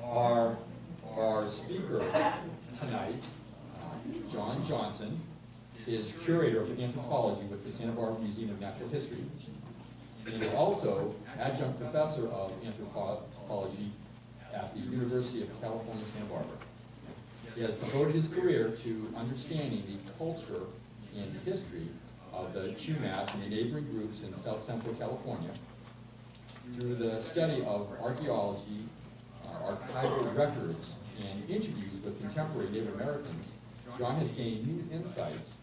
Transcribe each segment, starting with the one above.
Our speaker tonight, John Johnson, is curator of anthropology with the Santa Barbara Museum of Natural History. He is also adjunct professor of anthropology at the University of California, Santa Barbara. He has devoted his career to understanding the culture and history of the Chumash and the neighboring groups in South Central California. Through the study of archaeology, archival records, and interviews with contemporary Native Americans, John has gained new insights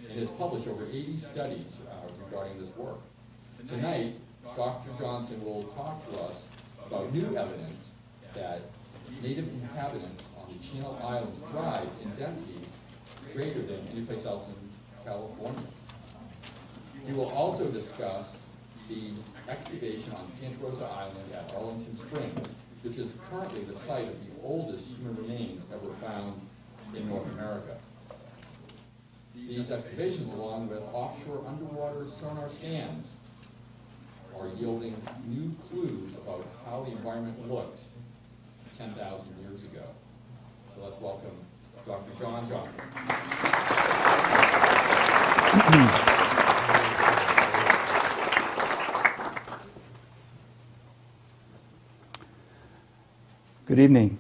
and has published over 80 studies regarding this work. Tonight, Dr. Johnson will talk to us about new evidence that Native inhabitants on the Channel Islands thrive in densities greater than any place else in California. He will also discuss the excavation on Santa Rosa Island at Arlington Springs, which is currently the site of the oldest human remains ever found in North America. These excavations, along with offshore underwater sonar scans, are yielding new clues about how the environment looked 10,000 years ago. So let's welcome Dr. John Johnson. Good evening.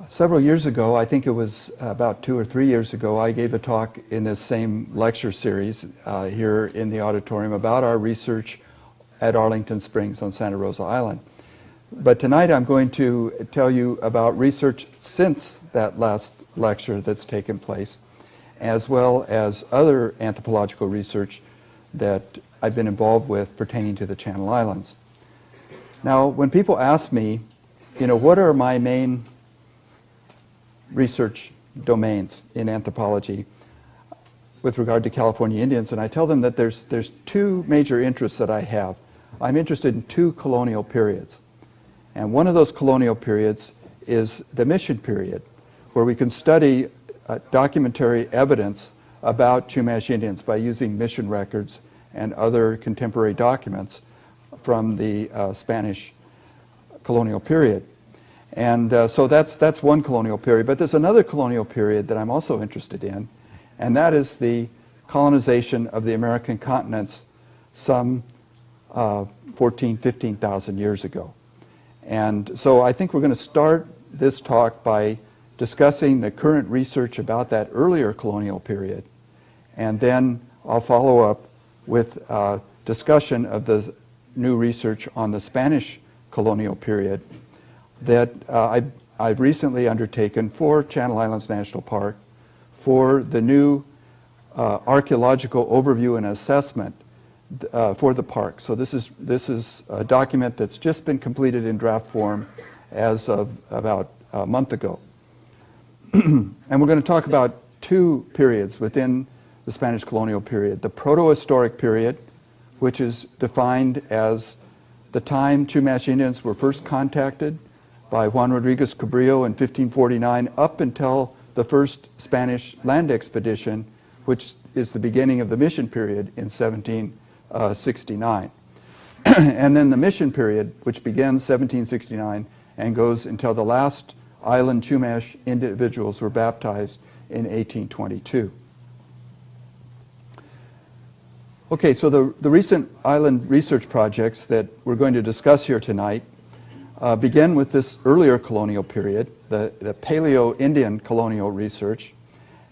Several years ago, I think it was about 2 or 3 years ago, I gave a talk in this same lecture series here in the auditorium about our research at Arlington Springs on Santa Rosa Island. But tonight I'm going to tell you about research since that last lecture that's taken place, as well as other anthropological research that I've been involved with pertaining to the Channel Islands. Now, when people ask me, what are my main research domains in anthropology with regard to California Indians, and I tell them that there's two major interests that I have. I'm interested in two colonial periods. And one of those colonial periods is the mission period, where we can study documentary evidence about Chumash Indians by using mission records and other contemporary documents from the Spanish colonial period. And so that's one colonial period. But there's another colonial period that I'm also interested in, and that is the colonization of the American continents some 15,000 years ago. And so I think we're going to start this talk by discussing the current research about that earlier colonial period, and then I'll follow up with discussion of the new research on the Spanish colonial period that I've recently undertaken for Channel Islands National Park for the new archaeological overview and assessment for the park. So this is a document that's just been completed in draft form as of about a month ago. And we're going to talk about two periods within the Spanish colonial period. The protohistoric period, which is defined as the time Chumash Indians were first contacted by Juan Rodriguez Cabrillo in 1549 up until the first Spanish land expedition, which is the beginning of the mission period in 1769. And then the mission period, which begins 1769 and goes until the last island Chumash individuals were baptized in 1822. Okay, so the recent island research projects that we're going to discuss here tonight begin with this earlier colonial period, the Paleo-Indian colonial research,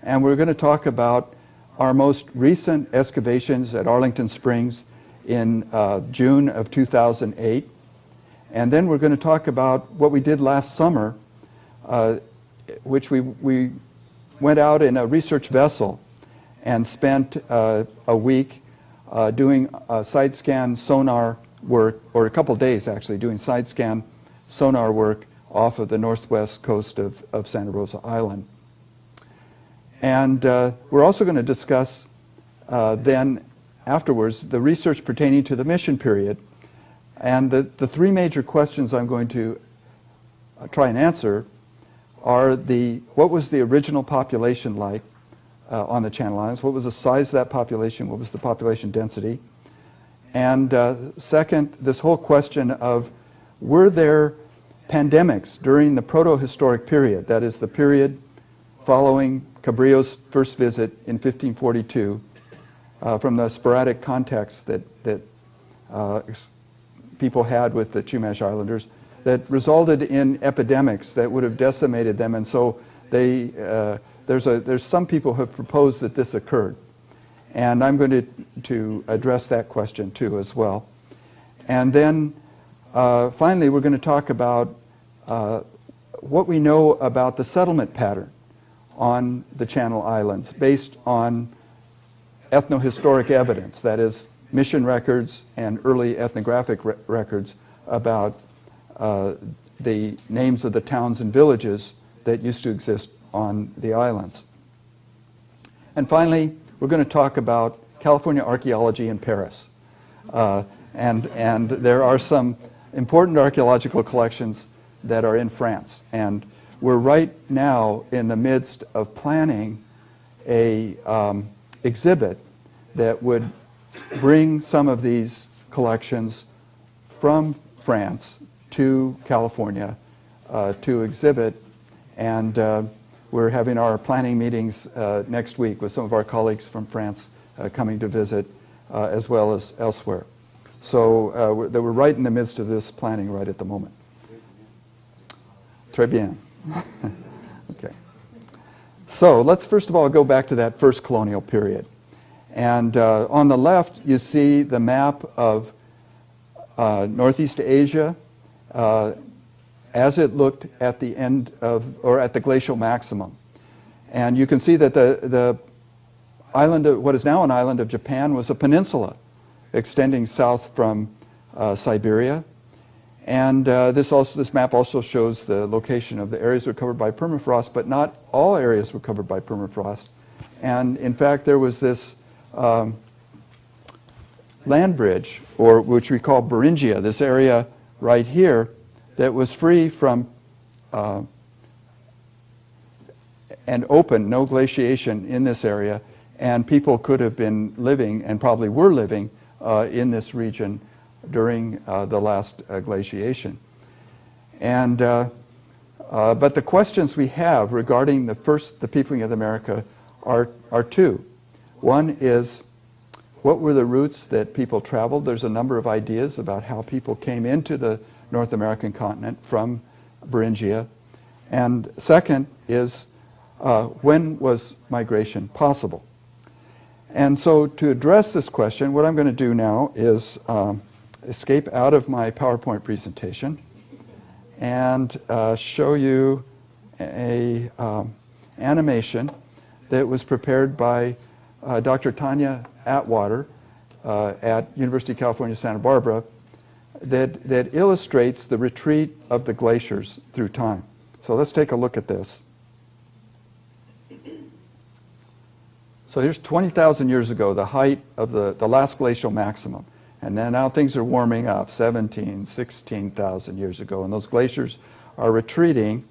and we're going to talk about our most recent excavations at Arlington Springs in June of 2008, and then we're going to talk about what we did last summer, which we went out in a research vessel and spent a week doing side scan sonar work, or a couple days actually, doing side scan sonar work off of the northwest coast of Santa Rosa Island. And we're also going to discuss then afterwards the research pertaining to the mission period. And the three major questions I'm going to try and answer are what was the original population like on the Channel Islands? What was the size of that population? What was the population density? And second, this whole question of, were there pandemics during the proto-historic period, that is the period following Cabrillo's first visit in 1542, from the sporadic contacts that people had with the Chumash Islanders, that resulted in epidemics that would have decimated them, and so there's some people who have proposed that this occurred, and I'm going to address that question too as well. And then finally, we're going to talk about what we know about the settlement pattern on the Channel Islands based on ethnohistoric evidence, that is, mission records and early ethnographic records about the names of the towns and villages that used to exist on the islands. And finally, we're going to talk about California archaeology in Paris. And there are some important archaeological collections that are in France. And we're right now in the midst of planning a exhibit that would bring some of these collections from France to California to exhibit. And we're having our planning meetings next week with some of our colleagues from France coming to visit, as well as elsewhere. So we're right in the midst of this planning right at the moment. Très bien. Okay. So let's first of all go back to that first colonial period. And on the left, you see the map of Northeast Asia as it looked at the end of, or at the glacial maximum. And you can see that the island of, what is now an island of Japan, was a peninsula extending south from Siberia. And this map also shows the location of the areas that were covered by permafrost, but not all areas were covered by permafrost. And in fact, there was this land bridge, or which we call Beringia, this area right here, that was free from and open, no glaciation in this area, and people could have been living, and probably were living, in this region during the last glaciation. And but the questions we have regarding the peopling of America are two. One is, what were the routes that people traveled? There's a number of ideas about how people came into the North American continent from Beringia. And second is, when was migration possible? And so to address this question, what I'm going to do now is escape out of my PowerPoint presentation and show you a animation that was prepared by Dr. Tanya Atwater at University of California, Santa Barbara, that illustrates the retreat of the glaciers through time. So let's take a look at this. So here's 20,000 years ago, the height of the last glacial maximum. And then now things are warming up, 16,000 years ago. And those glaciers are retreating.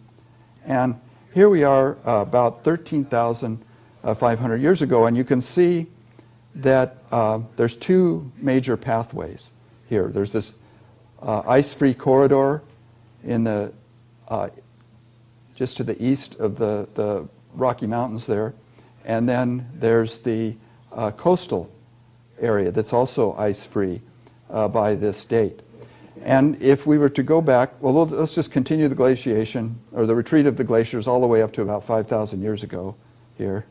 And here we are about 13,500 years ago. And you can see that there's two major pathways here. There's this ice-free corridor in the just to the east of the Rocky Mountains there. And then there's the coastal area that's also ice-free by this date. And if we were to go back, well, let's just continue the glaciation, or the retreat of the glaciers all the way up to about 5,000 years ago here.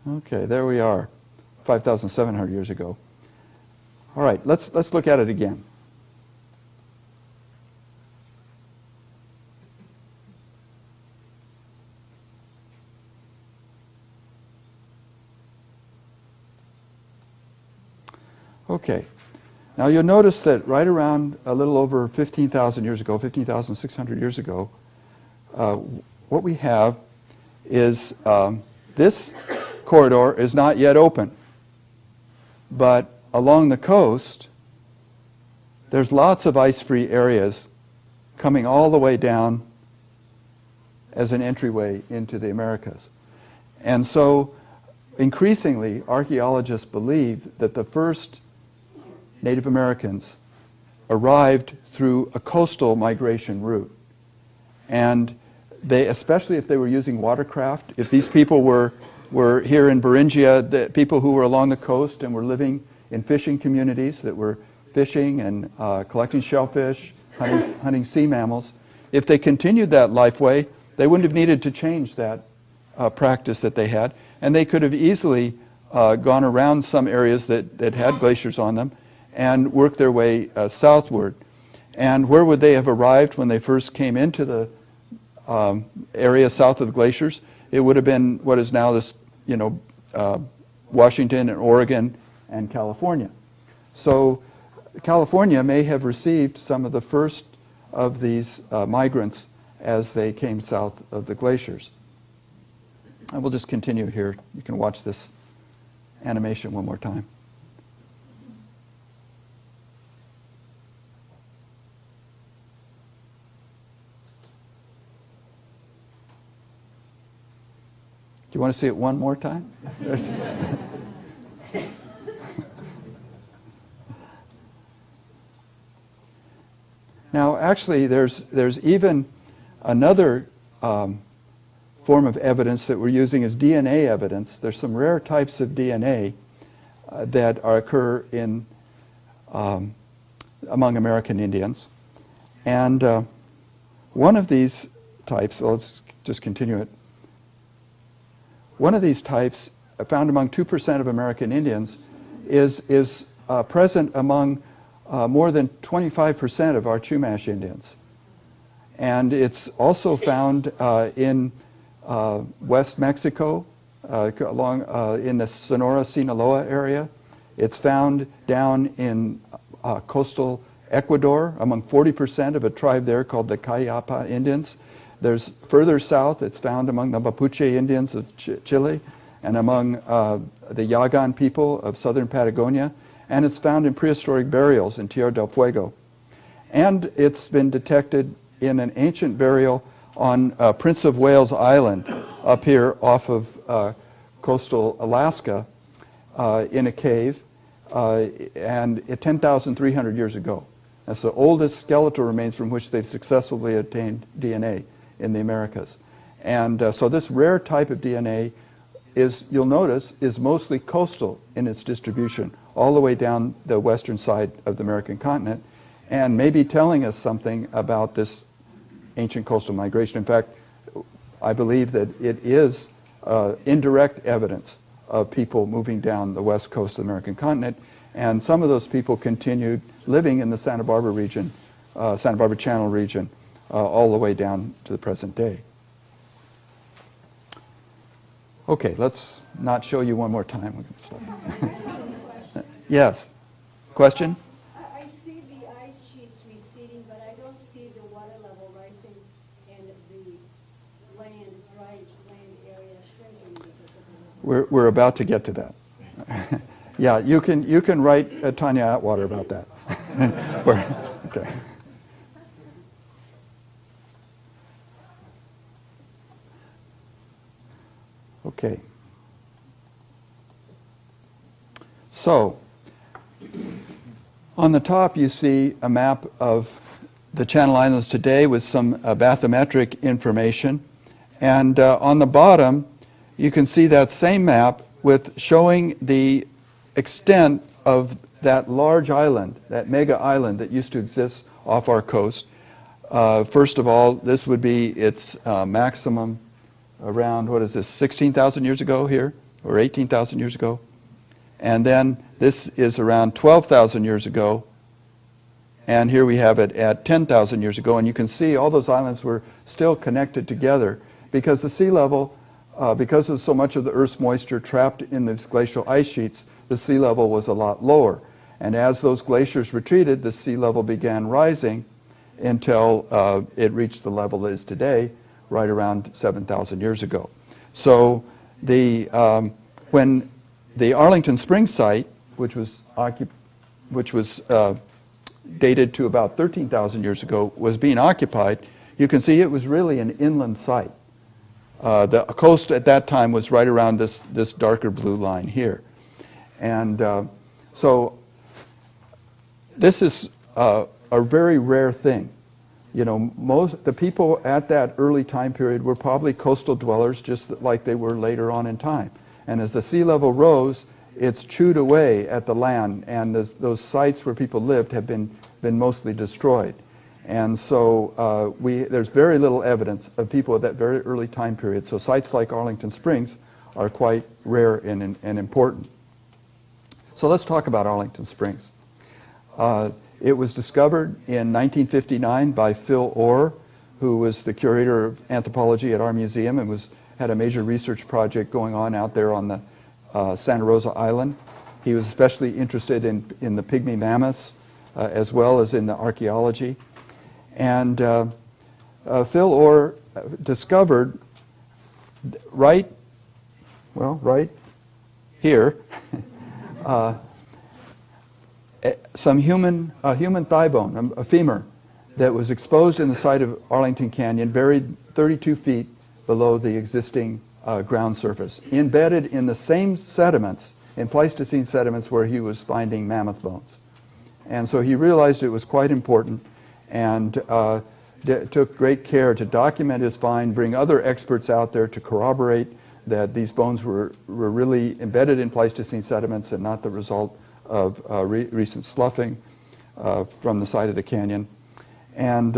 Okay, there we are, 5,700 years ago. All right, let's look at it again. Okay, now you'll notice that right around a little over 15,000 years ago, 15,600 years ago, what we have is this corridor is not yet open, but along the coast, there's lots of ice-free areas coming all the way down as an entryway into the Americas. And so increasingly, archaeologists believe that the first Native Americans arrived through a coastal migration route. And they, especially if they were using watercraft, if these people were here in Beringia, the people who were along the coast and were living in fishing communities that were fishing and collecting shellfish, hunting sea mammals, if they continued that life way, they wouldn't have needed to change that practice that they had. And they could have easily gone around some areas that had glaciers on them and worked their way southward. And where would they have arrived when they first came into the area south of the glaciers? It would have been what is now this, Washington and Oregon and California. So California may have received some of the first of these migrants as they came south of the glaciers. And we'll just continue here. You can watch this animation one more time. Do you want to see it one more time? Now, actually, there's even another form of evidence that we're using is DNA evidence. There's some rare types of DNA that occur in among American Indians, and one of these types. Well, let's just continue it. One of these types, found among 2% of American Indians, is present among more than 25% of our Chumash Indians. And it's also found in West Mexico, along in the Sonora, Sinaloa area. It's found down in coastal Ecuador, among 40% of a tribe there called the Cayapa Indians. There's further south, it's found among the Mapuche Indians of Chile and among the Yagan people of southern Patagonia, and it's found in prehistoric burials in Tierra del Fuego. And it's been detected in an ancient burial on Prince of Wales Island up here off of coastal Alaska in a cave and 10,300 years ago. That's the oldest skeletal remains from which they've successfully obtained DNA in the Americas. And so this rare type of DNA is, you'll notice, is mostly coastal in its distribution, all the way down the western side of the American continent, and maybe telling us something about this ancient coastal migration. In fact, I believe that it is indirect evidence of people moving down the west coast of the American continent, and some of those people continued living in the Santa Barbara region, Santa Barbara Channel region, all the way down to the present day. Okay, let's not show you one more time. We're going to stop. Yes. Question? I see the ice sheets receding, but I don't see the water level rising and the dry land area shrinking because of the... We're about to get to that. Yeah, you can write Tanya Atwater about that. Okay. Okay. So, on the top you see a map of the Channel Islands today with some bathymetric information. And on the bottom you can see that same map with showing the extent of that large island, that mega island that used to exist off our coast. First of all, this would be its maximum around, 16,000 years ago here, or 18,000 years ago. And then this is around 12,000 years ago. And here we have it at 10,000 years ago. And you can see all those islands were still connected together because the sea level, because of so much of the Earth's moisture trapped in these glacial ice sheets, the sea level was a lot lower. And as those glaciers retreated, the sea level began rising until it reached the level it is today, right around 7,000 years ago. So when the Arlington Springs site, which was dated to about 13,000 years ago, was being occupied, you can see it was really an inland site. The coast at that time was right around this darker blue line here. And so this is a very rare thing. You know, most the people at that early time period were probably coastal dwellers, just like they were later on in time. And as the sea level rose, it's chewed away at the land, and those sites where people lived have been mostly destroyed. And so there's very little evidence of people at that very early time period. So sites like Arlington Springs are quite rare and important. So let's talk about Arlington Springs. It was discovered in 1959 by Phil Orr, who was the curator of anthropology at our museum and had a major research project going on out there on the Santa Rosa Island. He was especially interested in the pygmy mammoths as well as in the archaeology. And Phil Orr discovered right here some human thigh bone, a femur, that was exposed in the side of Arlington Canyon, buried 32 feet below the existing ground surface, embedded in the same sediments, in Pleistocene sediments where he was finding mammoth bones. And so he realized it was quite important and took great care to document his find, bring other experts out there to corroborate that these bones were really embedded in Pleistocene sediments and not the result of recent sloughing from the side of the canyon. And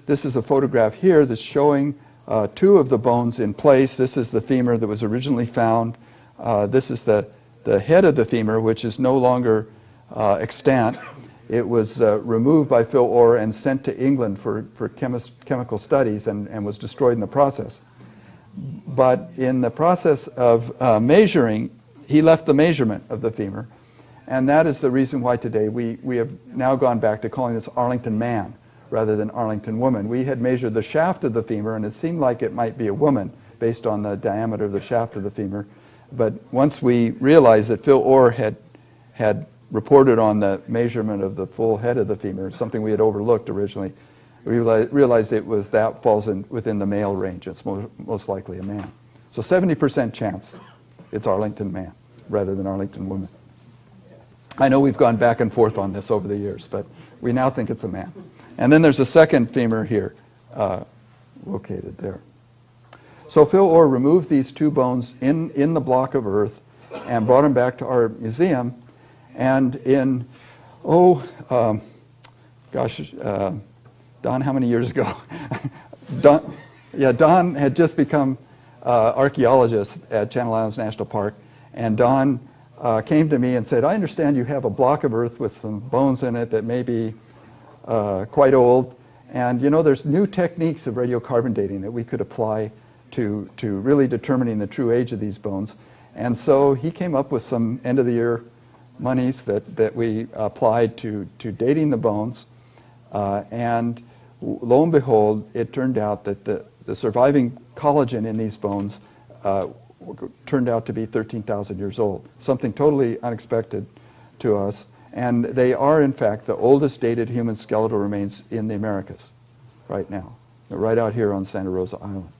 this is a photograph here that's showing two of the bones in place. This is the femur that was originally found. This is the head of the femur, which is no longer extant. It was removed by Phil Orr and sent to England for chemical studies and was destroyed in the process. But in the process of measuring, he left the measurement of the femur. And that is the reason why today we have now gone back to calling this Arlington Man rather than Arlington Woman. We had measured the shaft of the femur, and it seemed like it might be a woman based on the diameter of the shaft of the femur. But once we realized that Phil Orr had reported on the measurement of the full head of the femur, something we had overlooked originally, we realized that falls within the male range. It's most likely a man. So 70% chance it's Arlington Man rather than Arlington Woman. I know we've gone back and forth on this over the years, but we now think it's a man. And then there's a second femur here, located there. So Phil Orr removed these two bones in the block of earth and brought them back to our museum. And in, Don, how many years ago? Don had just become archaeologist at Channel Islands National Park, and Don came to me and said, I understand you have a block of earth with some bones in it that may be quite old, and you know there's new techniques of radiocarbon dating that we could apply to really determining the true age of these bones. And so he came up with some end-of-the-year monies that we applied to dating the bones, and lo and behold, it turned out that the surviving collagen in these bones turned out to be 13,000 years old, something totally unexpected to us. And they are, in fact, the oldest dated human skeletal remains in the Americas right now. They're right out here on Santa Rosa Island.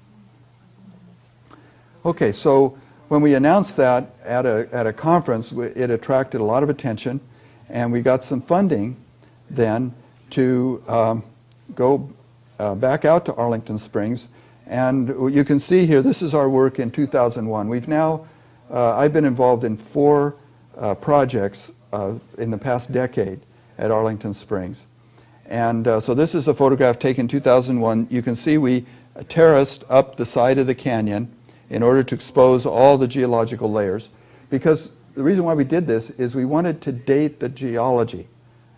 Okay, so when we announced that at a conference, it attracted a lot of attention, and we got some funding then to go back out to Arlington Springs. And you can see here, this is our work in 2001. We've now, I've been involved in 4 projects in the past decade at Arlington Springs. And so this is a photograph taken in 2001. You can see we terraced up the side of the canyon in order to expose all the geological layers. Because the reason why we did this is we wanted to date the geology,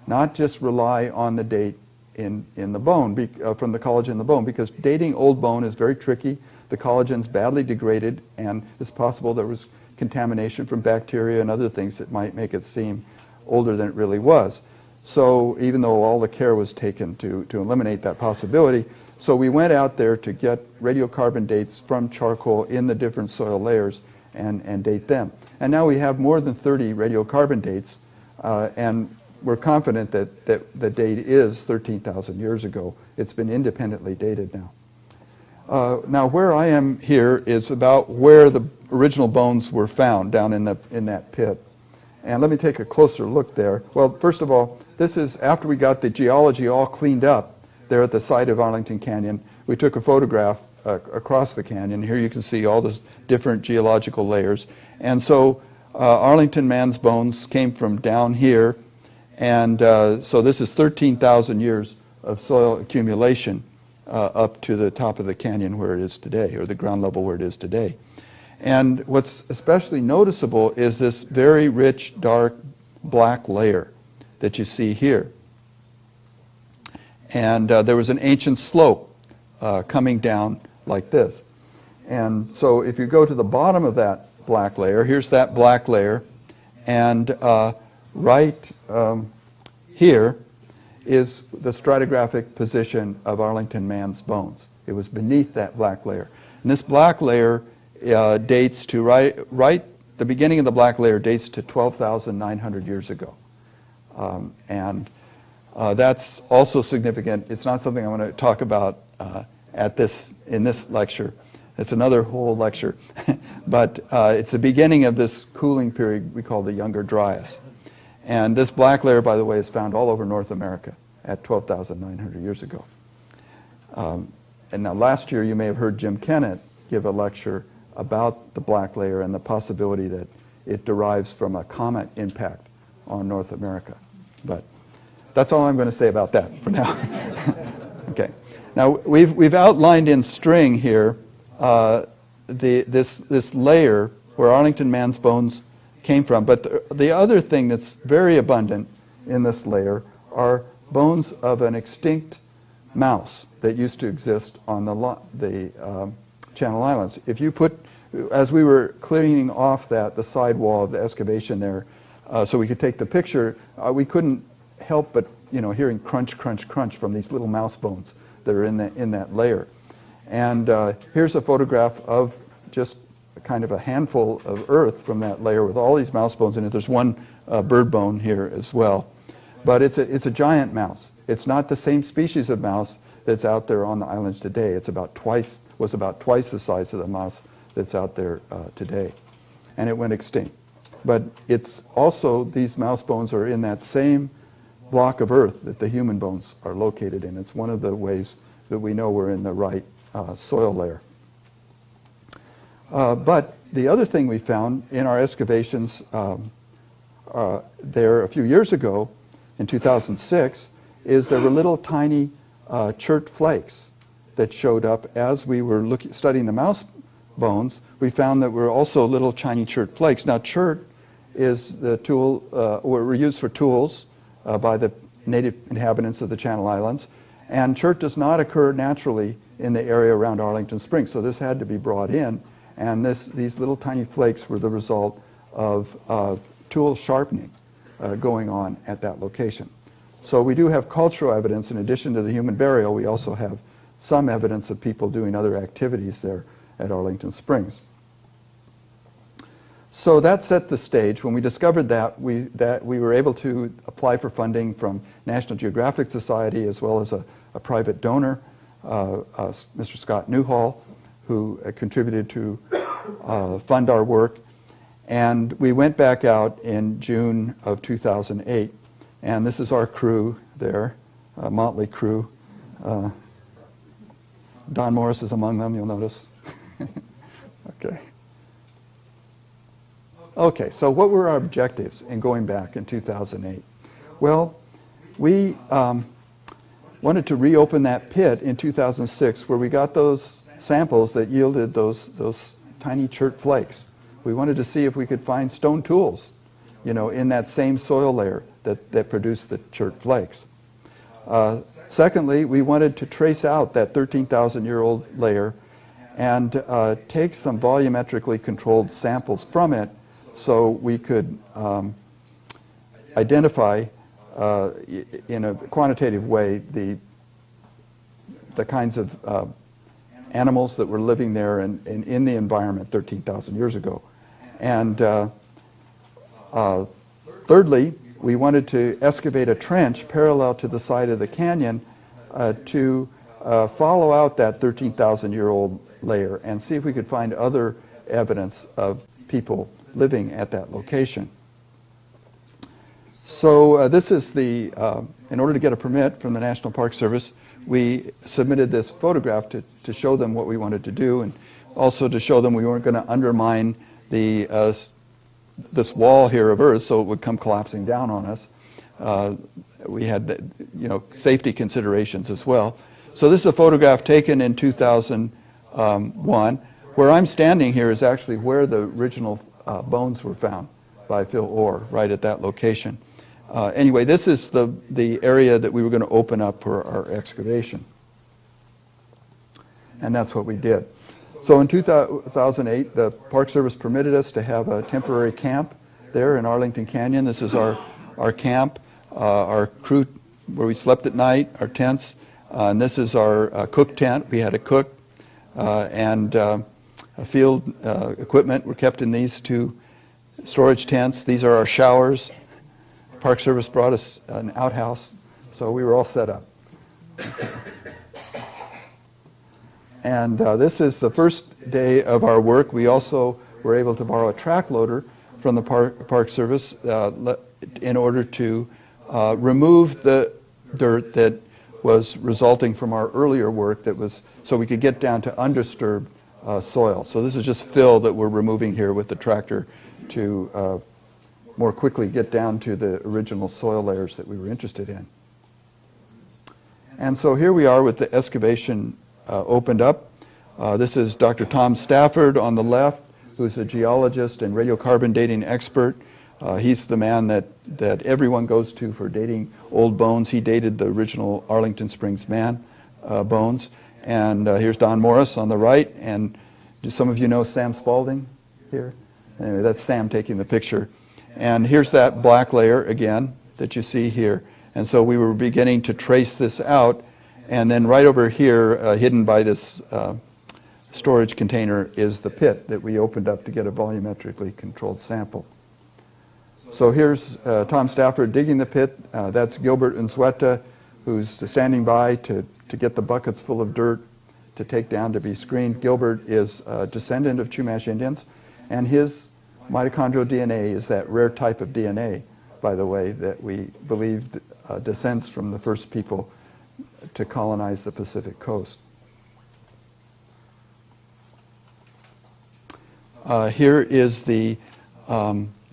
not just rely on the date in the bone, from the collagen in the bone, because dating old bone is very tricky. The collagen's badly degraded, and it's possible there was contamination from bacteria and other things that might make it seem older than it really was. So even though all the care was taken to eliminate that possibility, so we went out there to get radiocarbon dates from charcoal in the different soil layers and date them. And now we have more than 30 radiocarbon dates, and we're confident that the date is 13,000 years ago. It's been independently dated now. Now, where I am here is about where the original bones were found, down in that pit. And let me take a closer look there. Well, first of all, this is after we got the geology all cleaned up there at the site of Arlington Canyon. We took a photograph across the canyon. Here you can see all the different geological layers. And so Arlington Man's bones came from down here. And so this is 13,000 years of soil accumulation up to the top of the canyon where it is today, or the ground level where it is today. And what's especially noticeable is this very rich, dark, black layer that you see here. And there was an ancient slope coming down like this. And so if you go to the bottom of that black layer, here's that black layer, and right here is the stratigraphic position of Arlington Man's bones. It was beneath that black layer. And this black layer dates to the beginning of the black layer dates to 12,900 years ago. That's also significant. It's not something I want to talk about in this lecture. It's another whole lecture. But it's the beginning of this cooling period we call the Younger Dryas. And this black layer, by the way, is found all over North America at 12,900 years ago. And now last year you may have heard Jim Kennett give a lecture about the black layer and the possibility that it derives from a comet impact on North America. But that's all I'm going to say about that for now. Okay. Now we've outlined in string here this layer where Arlington Man's bones came from. But the other thing that's very abundant in this layer are bones of an extinct mouse that used to exist on the Channel Islands. If you put, as we were cleaning off the side wall of the excavation there, so we could take the picture, we couldn't help but hearing crunch, crunch, crunch from these little mouse bones that are in that layer. And here's a photograph of just kind of a handful of earth from that layer with all these mouse bones in it. There's one bird bone here as well. But it's a giant mouse. It's not the same species of mouse that's out there on the islands today. Was about twice the size of the mouse that's out there today. And it went extinct. But it's also, these mouse bones are in that same block of earth that the human bones are located in. It's one of the ways that we know we're in the right soil layer. But the other thing we found in our excavations there a few years ago, in 2006, is there were little tiny chert flakes that showed up as we were studying the mouse bones. We found that there were also little tiny chert flakes. Now, chert is the tool, were used for tools by the native inhabitants of the Channel Islands, and chert does not occur naturally in the area around Arlington Springs, so this had to be brought in, and these little tiny flakes were the result of tool sharpening going on at that location. So we do have cultural evidence. In addition to the human burial, we also have some evidence of people doing other activities there at Arlington Springs. So that set the stage. When we discovered that we were able to apply for funding from National Geographic Society as well as a private donor, Mr. Scott Newhall, who contributed to fund our work. And we went back out in June of 2008. And this is our crew there, a motley crew. Don Morris is among them, you'll notice. Okay, so what were our objectives in going back in 2008? Well, we wanted to reopen that pit in 2006 where we got those samples that yielded those tiny chert flakes. We wanted to see if we could find stone tools, in that same soil layer that produced the chert flakes. Secondly, we wanted to trace out that 13,000-year-old layer and take some volumetrically controlled samples from it so we could identify in a quantitative way the kinds of animals that were living there and in the environment 13,000 years ago. And thirdly, we wanted to excavate a trench parallel to the side of the canyon to follow out that 13,000-year-old layer and see if we could find other evidence of people living at that location. So this is the, in order to get a permit from the National Park Service, we submitted this photograph to show them what we wanted to do, and also to show them we weren't going to undermine the this wall here of earth so it would come collapsing down on us. We had, safety considerations as well. So this is a photograph taken in 2001. Where I'm standing here is actually where the original bones were found by Phil Orr, right at that location. Anyway, this is the area that we were going to open up for our excavation. And that's what we did. So in 2008, the Park Service permitted us to have a temporary camp there in Arlington Canyon. This is our camp, our crew where we slept at night, our tents. And this is our cook tent. We had a cook and field equipment were kept in these two storage tents. These are our showers. Park Service brought us an outhouse, so we were all set up. And this is the first day of our work. We also were able to borrow a track loader from the Park Service in order to remove the dirt that was resulting from our earlier work that was so we could get down to undisturbed soil. So this is just fill that we're removing here with the tractor to more quickly get down to the original soil layers that we were interested in. And so here we are with the excavation opened up. This is Dr. Tom Stafford on the left, who's a geologist and radiocarbon dating expert. He's the man that everyone goes to for dating old bones. He dated the original Arlington Springs Man bones. And here's Don Morris on the right. And do some of you know Sam Spalding here? Anyway, that's Sam taking the picture. And here's that black layer again that you see here. And so we were beginning to trace this out. And then right over here, hidden by this storage container, is the pit that we opened up to get a volumetrically controlled sample. So here's Tom Stafford digging the pit. That's Gilbert Unzueta, who's standing by to get the buckets full of dirt to take down to be screened. Gilbert is a descendant of Chumash Indians, and his mitochondrial DNA is that rare type of DNA, by the way, that we believed descends from the first people to colonize the Pacific coast. Here is the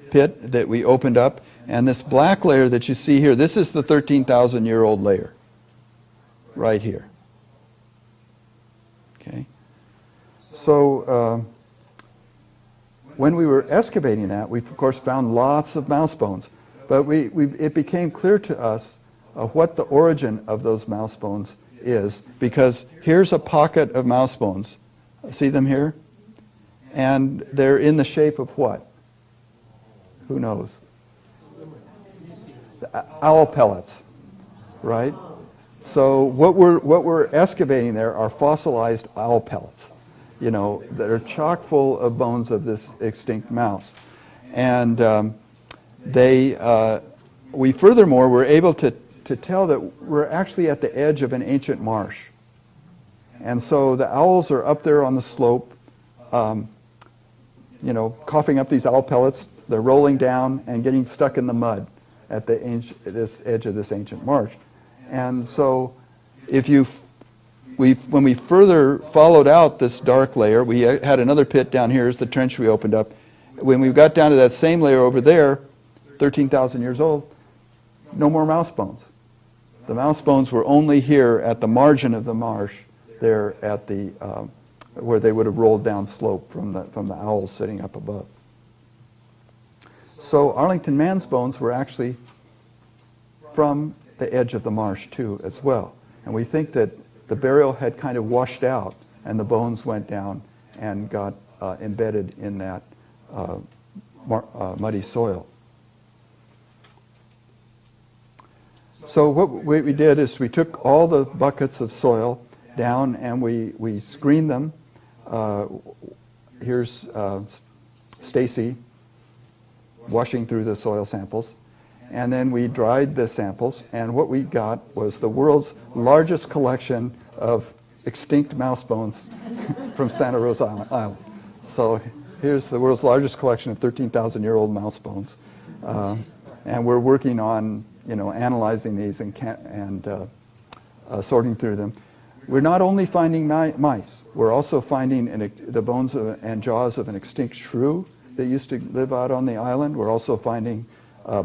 pit that we opened up, and this black layer that you see here, this is the 13,000-year-old layer right here. Okay. So when we were excavating that, we of course found lots of mouse bones, but it became clear to us what the origin of those mouse bones is, because here's a pocket of mouse bones. See them here? And they're in the shape of what? Who knows? Owl pellets, right? So what we're excavating there are fossilized owl pellets, that are chock full of bones of this extinct mouse. And we furthermore were able to tell that we're actually at the edge of an ancient marsh. And so the owls are up there on the slope, coughing up these owl pellets. They're rolling down and getting stuck in the mud at this edge of this ancient marsh. And so when we further followed out this dark layer, we had another pit down here, is the trench we opened up. When we got down to that same layer over there, 13,000 years old, no more mouse bones. The mouse bones were only here at the margin of the marsh, there at the where they would have rolled down slope from the owls sitting up above. So Arlington Man's bones were actually from the edge of the marsh too as well. And we think that the burial had kind of washed out and the bones went down and got embedded in that muddy soil. So what we did is we took all the buckets of soil down and we screened them. Here's Stacy washing through the soil samples. And then we dried the samples, and what we got was the world's largest collection of extinct mouse bones from Santa Rosa Island. So here's the world's largest collection of 13,000-year-old mouse bones. And we're working on, analyzing these and sorting through them. We're not only finding mice, we're also finding the bones and jaws of an extinct shrew that used to live out on the island. We're also finding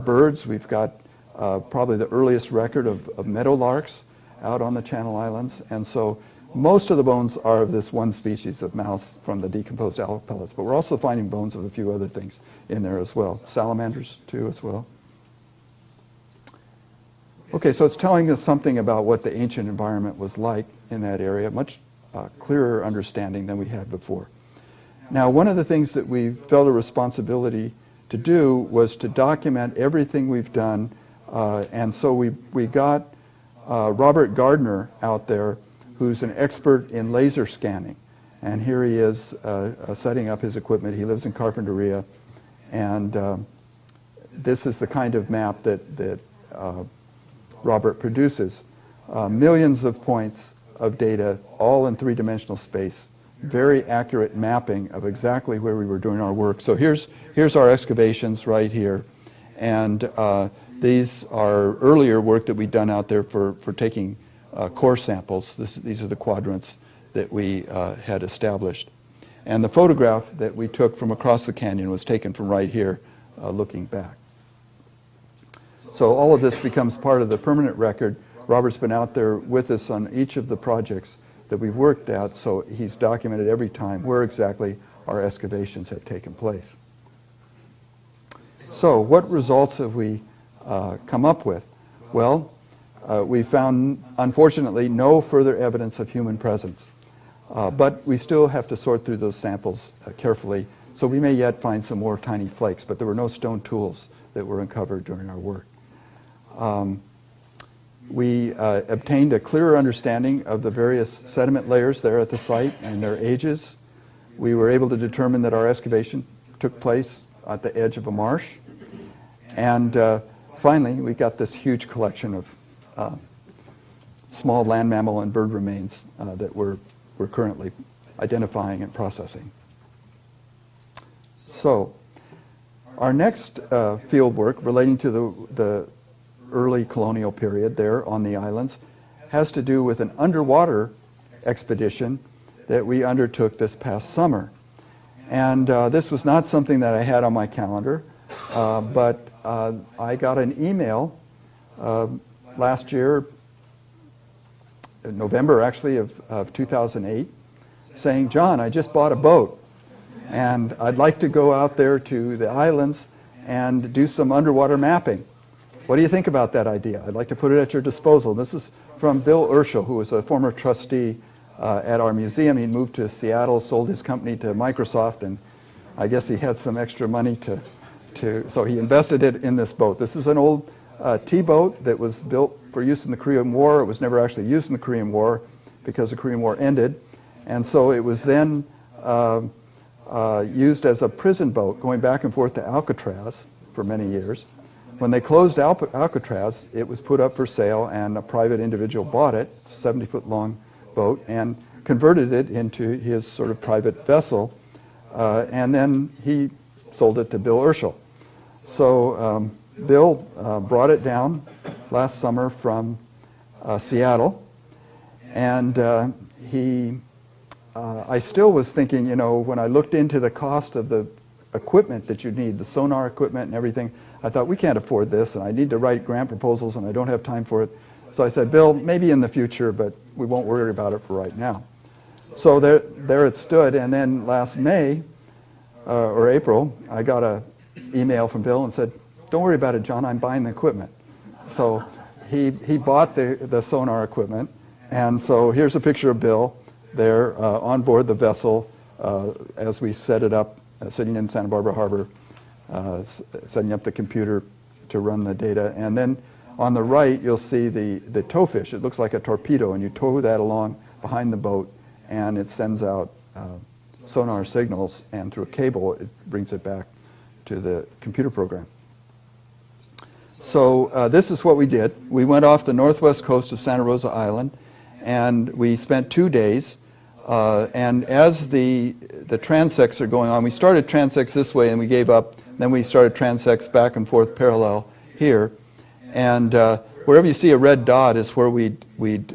birds. We've got probably the earliest record of meadowlarks out on the Channel Islands. And so most of the bones are of this one species of mouse from the decomposed alg pellets, but we're also finding bones of a few other things in there as well. Salamanders too as well. Okay, so it's telling us something about what the ancient environment was like in that area, much clearer understanding than we had before. Now, one of the things that we felt a responsibility to do was to document everything we've done, and so we got Robert Gardner out there, who's an expert in laser scanning. And here he is setting up his equipment. He lives in Carpinteria, and this is the kind of map that Robert produces. Millions of points of data, all in three-dimensional space. Very accurate mapping of exactly where we were doing our work. So here's our excavations right here. And these are earlier work that we'd done out there for taking core samples. These are the quadrants that we had established. And the photograph that we took from across the canyon was taken from right here, looking back. So all of this becomes part of the permanent record. Robert's been out there with us on each of the projects that we've worked at, so he's documented every time where exactly our excavations have taken place. So what results have we come up with? Well, we found, unfortunately, no further evidence of human presence. But we still have to sort through those samples carefully, so we may yet find some more tiny flakes, but there were no stone tools that were uncovered during our work. We obtained a clearer understanding of the various sediment layers there at the site and their ages. We were able to determine that our excavation took place at the edge of a marsh. And finally, we got this huge collection of small land mammal and bird remains that we're currently identifying and processing. So, our next field work relating to the early colonial period there on the islands has to do with an underwater expedition that we undertook this past summer. And this was not something that I had on my calendar, but I got an email last year, in November actually of 2008, saying, "John, I just bought a boat, and I'd like to go out there to the islands and do some underwater mapping. What do you think about that idea? I'd like to put it at your disposal." This is from Bill Urschel, who was a former trustee at our museum. He moved to Seattle, sold his company to Microsoft, and I guess he had some extra money so he invested it in this boat. This is an old T-boat that was built for use in the Korean War. It was never actually used in the Korean War because the Korean War ended. And so it was then used as a prison boat going back and forth to Alcatraz for many years. When they closed Alcatraz, it was put up for sale, and a private individual bought it. It's a 70-foot long boat, and converted it into his sort of private vessel. And then he sold it to Bill Urschel. So Bill brought it down last summer from Seattle, and I still was thinking, when I looked into the cost of the equipment that you need, the sonar equipment and everything, I thought, we can't afford this, and I need to write grant proposals, and I don't have time for it. So I said, Bill, maybe in the future, but we won't worry about it for right now. So there it stood, and then last May, or April, I got an email from Bill and said, "Don't worry about it, John, I'm buying the equipment." So he bought the sonar equipment, and so here's a picture of Bill there on board the vessel as we set it up, sitting in Santa Barbara Harbor, setting up the computer to run the data. And then on the right, you'll see the towfish. It looks like a torpedo, and you tow that along behind the boat, and it sends out sonar signals, and through a cable, it brings it back to the computer program. So this is what we did. We went off the northwest coast of Santa Rosa Island, and we spent 2 days. And as the transects are going on, we started transects this way and we gave up. Then we started transects back and forth parallel here. And wherever you see a red dot is where we'd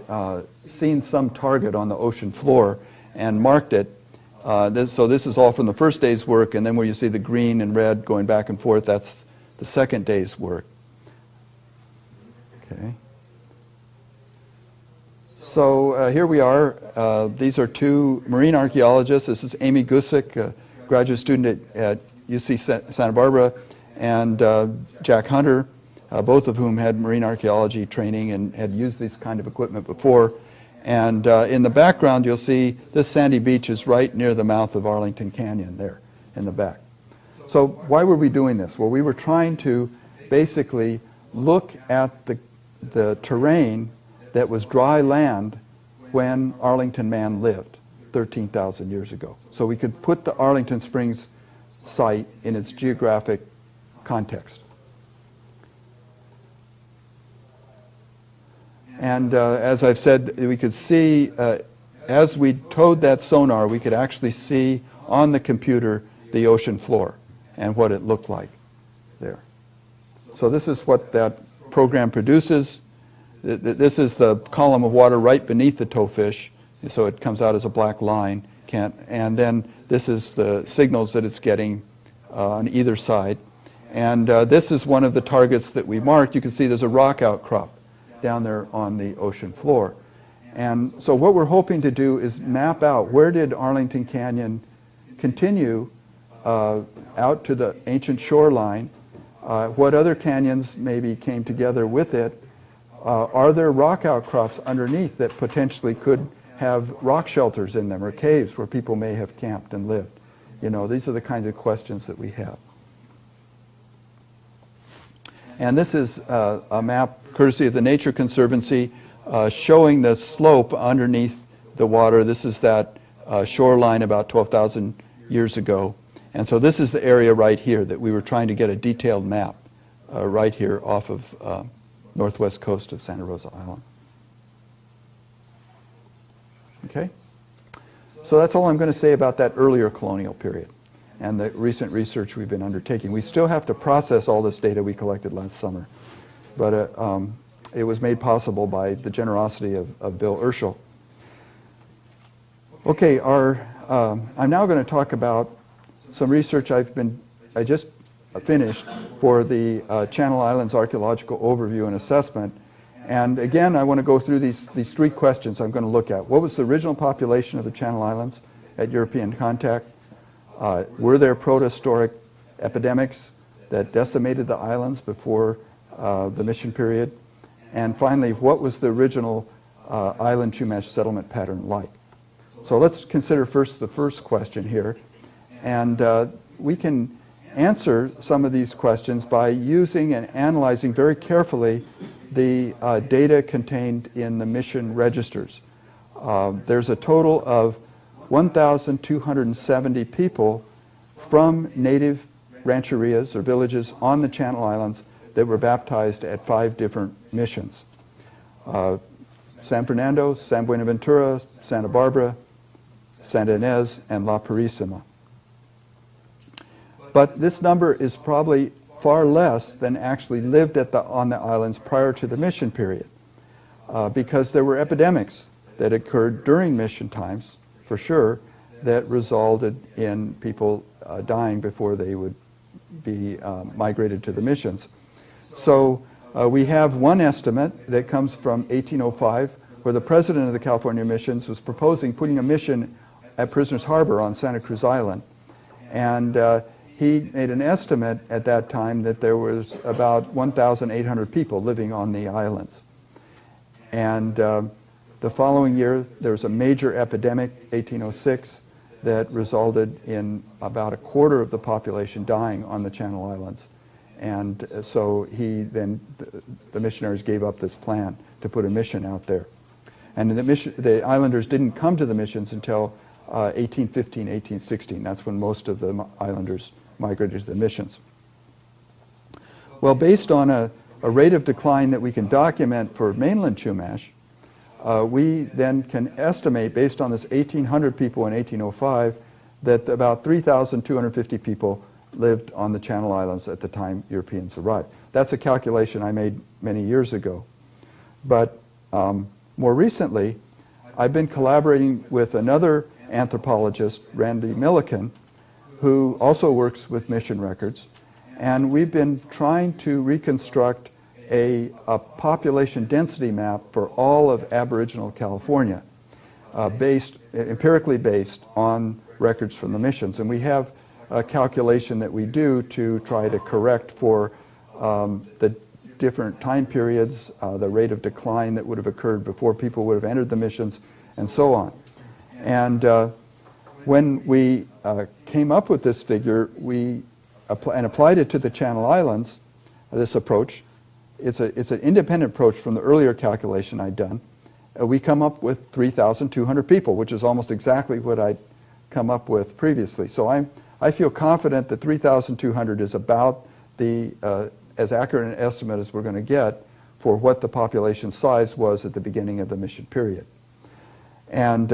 seen some target on the ocean floor and marked it. So this is all from the first day's work, and then where you see the green and red going back and forth, that's the second day's work. Okay. So here we are. These are two marine archaeologists. This is Amy Gusick, a graduate student at UC Santa Barbara, and Jack Hunter, both of whom had marine archaeology training and had used this kind of equipment before. And in the background, you'll see this sandy beach is right near the mouth of Arlington Canyon there in the back. So why were we doing this? Well, we were trying to basically look at the terrain that was dry land when Arlington Man lived 13,000 years ago. So we could put the Arlington Springs site in its geographic context. And as I've said, we could see, as we towed that sonar, we could actually see on the computer the ocean floor and what it looked like there. So this is what that program produces. This is the column of water right beneath the towfish, so it comes out as a black line. And then this is the signals that it's getting on either side. And this is one of the targets that we marked. You can see there's a rock outcrop down there on the ocean floor. And so what we're hoping to do is map out where did Arlington Canyon continue out to the ancient shoreline, what other canyons maybe came together with it. Are there rock outcrops underneath that potentially could have rock shelters in them or caves where people may have camped and lived? You know, these are the kinds of questions that we have. And this is a map courtesy of the Nature Conservancy showing the slope underneath the water. This is that shoreline about 12,000 years ago. And so this is the area right here that we were trying to get a detailed map right here off of northwest coast of Santa Rosa Island. Okay? So that's all I'm going to say about that earlier colonial period and the recent research we've been undertaking. We still have to process all this data we collected last summer, but it was made possible by the generosity of Bill Urschel. Okay, I'm now going to talk about some research I just finished for the Channel Islands Archaeological Overview and Assessment. And again, I want to go through these three questions I'm going to look at. What was the original population of the Channel Islands at European contact? Were there protohistoric epidemics that decimated the islands before the mission period? And finally, what was the original island Chumash settlement pattern like? So let's consider first the first question here. And we can answer some of these questions by using and analyzing very carefully the data contained in the mission registers. There's a total of 1,270 people from native rancherias or villages on the Channel Islands that were baptized at 5 different missions. San Fernando, San Buenaventura, Santa Barbara, Santa Ynez, and La Purísima. But this number is probably far less than actually lived on the islands prior to the mission period, because there were epidemics that occurred during mission times, for sure, that resulted in people dying before they would be migrated to the missions. So we have one estimate that comes from 1805, where the president of the California missions was proposing putting a mission at Prisoners Harbor on Santa Cruz Island. And he made an estimate at that time that there was about 1,800 people living on the islands. And the following year, there was a major epidemic, 1806, that resulted in about a quarter of the population dying on the Channel Islands. And so the missionaries gave up this plan to put a mission out there. And the islanders didn't come to the missions until 1815, 1816. That's when most of the islanders migrated to the missions. Well, based on a rate of decline that we can document for mainland Chumash, we then can estimate, based on this 1,800 people in 1805, that about 3,250 people lived on the Channel Islands at the time Europeans arrived. That's a calculation I made many years ago. But more recently, I've been collaborating with another anthropologist, Randy Milliken, who also works with mission records, and we've been trying to reconstruct a population density map for all of Aboriginal California, empirically based on records from the missions. And we have a calculation that we do to try to correct for the different time periods, the rate of decline that would have occurred before people would have entered the missions, and so on. And when we came up with this figure, we applied it to the Channel Islands, this approach. It's an independent approach from the earlier calculation I'd done. We come up with 3,200 people, which is almost exactly what I'd come up with previously. So I feel confident that 3,200 is about as accurate an estimate as we're going to get for what the population size was at the beginning of the mission period. And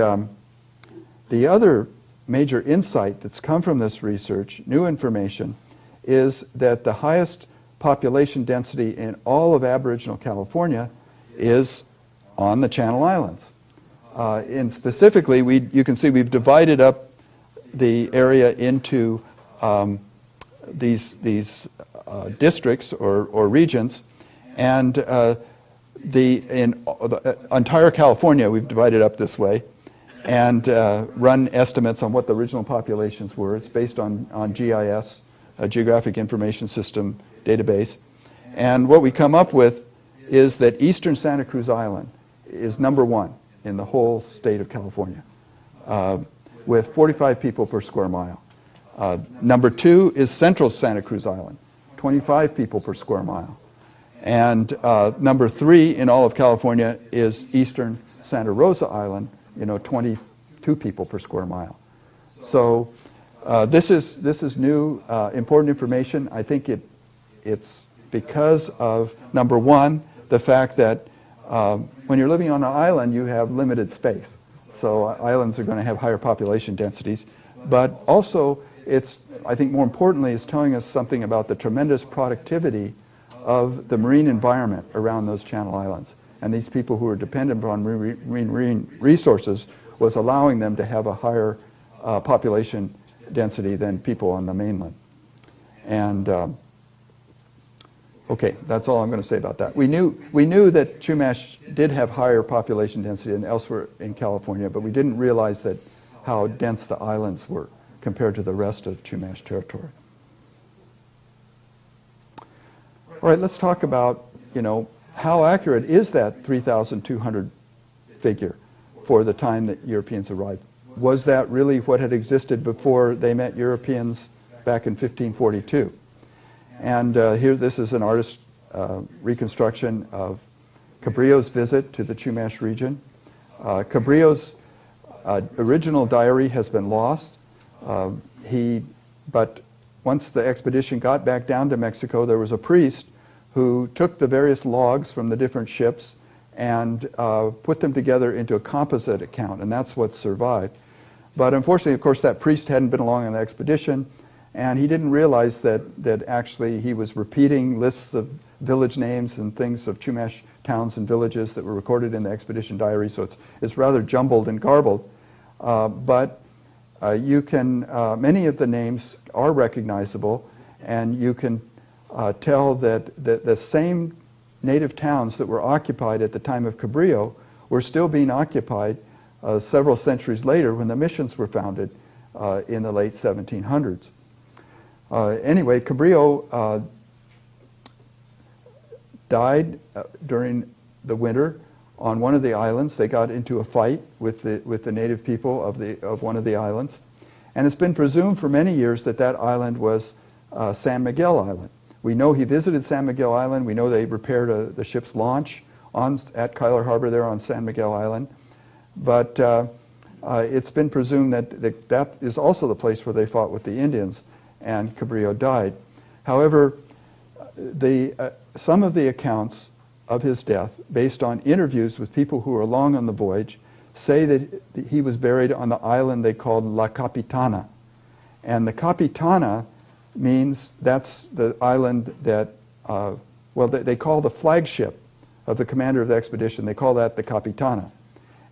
the other major insight that's come from this research, new information, is that the highest population density in all of Aboriginal California is on the Channel Islands. And specifically, you can see we've divided up the area into these districts or regions, and in the entire California we've divided up this way, and run estimates on what the original populations were. It's based on GIS, a Geographic Information System database. And what we come up with is that eastern Santa Cruz Island is number one in the whole state of California, with 45 people per square mile. Number two is central Santa Cruz Island, 25 people per square mile. And number three in all of California is eastern Santa Rosa Island, 22 people per square mile. So this is new, important information. I think it's because of, number one, the fact that when you're living on an island, you have limited space. So islands are going to have higher population densities. But also, I think more importantly, it's telling us something about the tremendous productivity of the marine environment around those Channel Islands. And these people who are dependent on marine resources was allowing them to have a higher population density than people on the mainland. And okay, that's all I'm going to say about that. We knew that Chumash did have higher population density than elsewhere in California, but we didn't realize how dense the islands were compared to the rest of Chumash territory. All right, let's talk about, how accurate is that 3,200 figure for the time that Europeans arrived? Was that really what had existed before they met Europeans back in 1542? And here, this is an artist's reconstruction of Cabrillo's visit to the Chumash region. Cabrillo's original diary has been lost. But once the expedition got back down to Mexico, there was a priest who took the various logs from the different ships and put them together into a composite account, and that's what survived. But unfortunately, of course, that priest hadn't been along on the expedition, and he didn't realize that actually he was repeating lists of village names and things of Chumash towns and villages that were recorded in the expedition diary, so it's rather jumbled and garbled. But many of the names are recognizable, and you can tell that the same native towns that were occupied at the time of Cabrillo were still being occupied several centuries later when the missions were founded in the late 1700s. Anyway, Cabrillo died during the winter on one of the islands. They got into a fight with the native people of one of the islands. And it's been presumed for many years that island was San Miguel Island. We know he visited San Miguel Island. We know they repaired the ship's launch at Kyler Harbor there on San Miguel Island. But it's been presumed that is also the place where they fought with the Indians, and Cabrillo died. However, some of the accounts of his death, based on interviews with people who were along on the voyage, say that he was buried on the island they called La Capitana. And the Capitana means that's the island that, they call the flagship of the commander of the expedition. They call that the Capitana.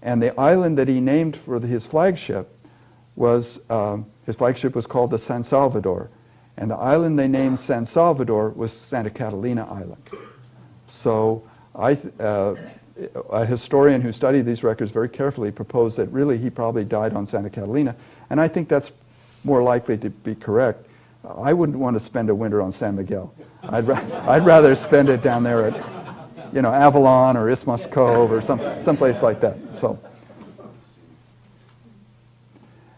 And the island that he named for his flagship was called the San Salvador. And the island they named San Salvador was Santa Catalina Island. So a historian who studied these records very carefully proposed that really he probably died on Santa Catalina. And I think that's more likely to be correct. I wouldn't want to spend a winter on San Miguel. I'd rather spend it down there at, Avalon or Isthmus Cove or someplace like that. So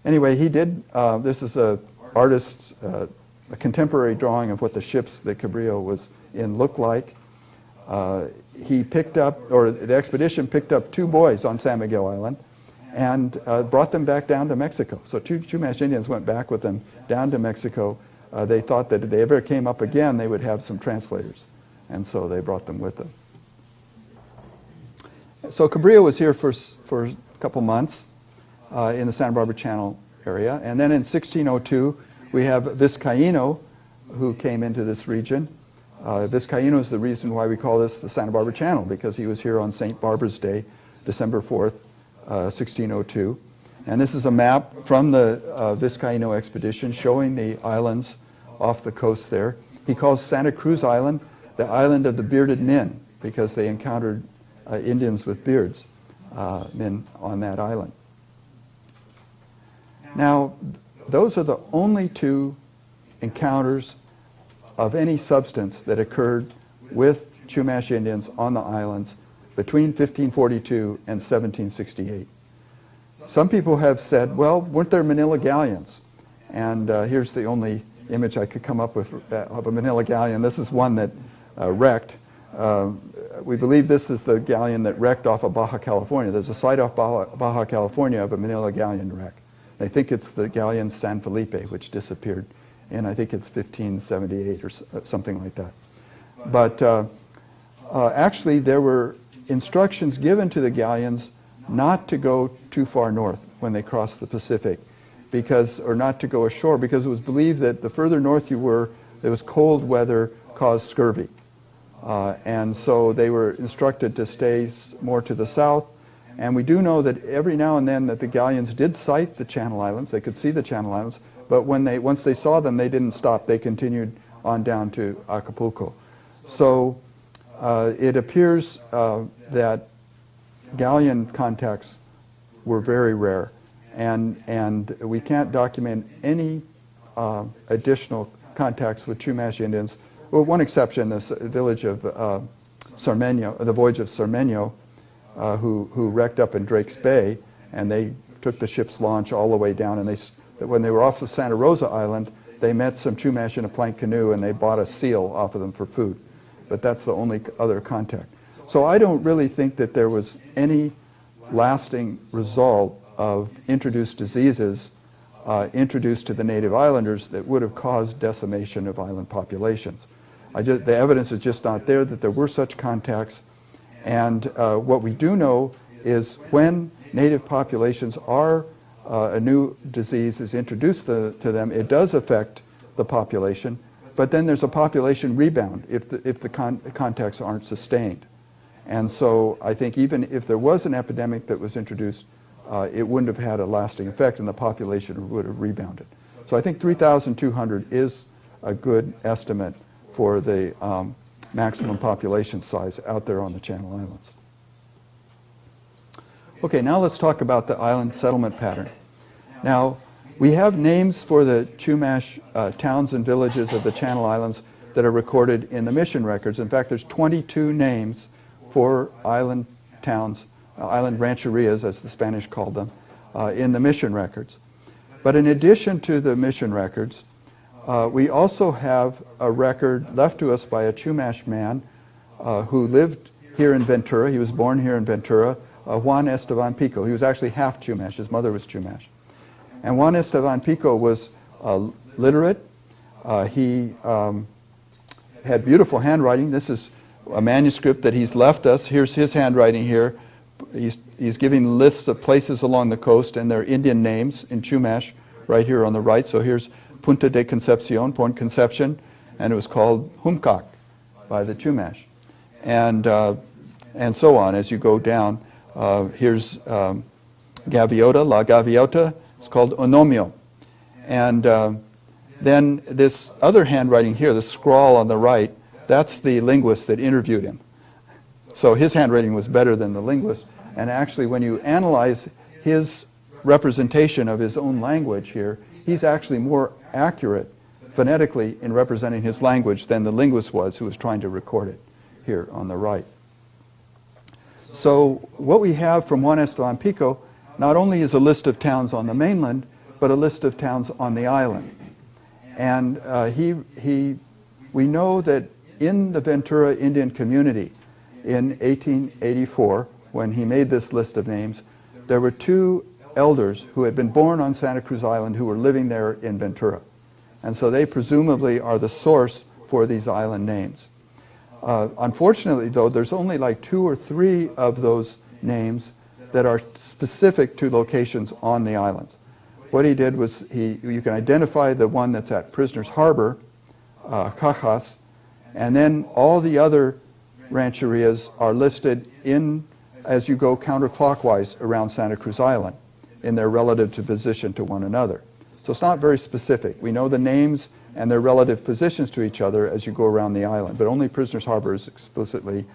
anyway, he did. This is a artist's a contemporary drawing of what the ships that Cabrillo was in looked like. He picked up, or the expedition picked up 2 boys on San Miguel Island and brought them back down to Mexico. So 2 Chumash Indians went back with them down to Mexico. They thought that if they ever came up again, they would have some translators. And so they brought them with them. So Cabrillo was here for a couple months in the Santa Barbara Channel area. And then in 1602, we have Vizcaíno, who came into this region. Vizcaíno is the reason why we call this the Santa Barbara Channel, because he was here on St. Barbara's Day, December 4th, 1602. And this is a map from the Vizcaíno expedition showing the islands off the coast there. He calls Santa Cruz Island the island of the bearded men, because they encountered Indians with beards, men on that island. Now, those are the only 2 encounters of any substance that occurred with Chumash Indians on the islands between 1542 and 1768. Some people have said, well, weren't there Manila galleons? And here's the only image I could come up with of a Manila galleon. This is one that wrecked. We believe this is the galleon that wrecked off of Baja California. There's a site off Baja California of a Manila galleon wreck. I think it's the galleon San Felipe, which disappeared in, I think it's 1578 or something like that. But actually, there were instructions given to the galleons not to go too far north when they crossed the Pacific, or not to go ashore, because it was believed that the further north you were, there was cold weather caused scurvy. And so they were instructed to stay more to the south. And we do know that every now and then that the galleons did sight the Channel Islands. They could see the Channel Islands, but once they saw them, they didn't stop. They continued on down to Acapulco. So it appears that galleon contacts were very rare, and we can't document any additional contacts with Chumash Indians. Well, one exception, this village of Sarmenio, the voyage of Sarmenio, who wrecked up in Drake's Bay, and they took the ship's launch all the way down, and when they were off of Santa Rosa Island, they met some Chumash in a plank canoe, and they bought a seal off of them for food. But that's the only other contact. So I don't really think that there was any lasting result of introduced diseases introduced to the native islanders that would have caused decimation of island populations. The evidence is just not there that there were such contacts. And what we do know is when native populations are, a new disease is introduced to them, it does affect the population, but then there's a population rebound if the contacts aren't sustained. And so I think even if there was an epidemic that was introduced, it wouldn't have had a lasting effect and the population would have rebounded. So I think 3,200 is a good estimate for the maximum population size out there on the Channel Islands. Okay, now let's talk about the island settlement pattern. Now, we have names for the Chumash towns and villages of the Channel Islands that are recorded in the mission records. In fact, there's 22 names for island towns, island rancherias, as the Spanish called them, in the mission records. But in addition to the mission records, we also have a record left to us by a Chumash man who lived here in Ventura. He was born here in Ventura, Juan Estevan Pico. He was actually half Chumash. His mother was Chumash. And Juan Estevan Pico was literate. He had beautiful handwriting. This is a manuscript that he's left us. Here's his handwriting here. He's giving lists of places along the coast and their Indian names in Chumash right here on the right. So here's Punta de Concepcion, Point Conception, and it was called Humkak by the Chumash. And so on as you go down. Here's Gaviota, La Gaviota. It's called Onomio. And then this other handwriting here, the scrawl on the right, that's the linguist that interviewed him. So his handwriting was better than the linguist. And actually, when you analyze his representation of his own language here, he's actually more accurate phonetically in representing his language than the linguist was who was trying to record it here on the right. So what we have from Juan Estevan Pico not only is a list of towns on the mainland, but a list of towns on the island. And we know that in the Ventura Indian community in 1884, when he made this list of names, there were 2 elders who had been born on Santa Cruz Island who were living there in Ventura. And so they presumably are the source for these island names. Unfortunately, though, there's only like 2 or 3 of those names that are specific to locations on the islands. What he did was you can identify the one that's at Prisoner's Harbor, Cajas, and then all the other rancherias are listed in as you go counterclockwise around Santa Cruz Island in their relative position to one another. So it's not very specific. We know the names and their relative positions to each other as you go around the island, but only Prisoner's Harbor is explicitly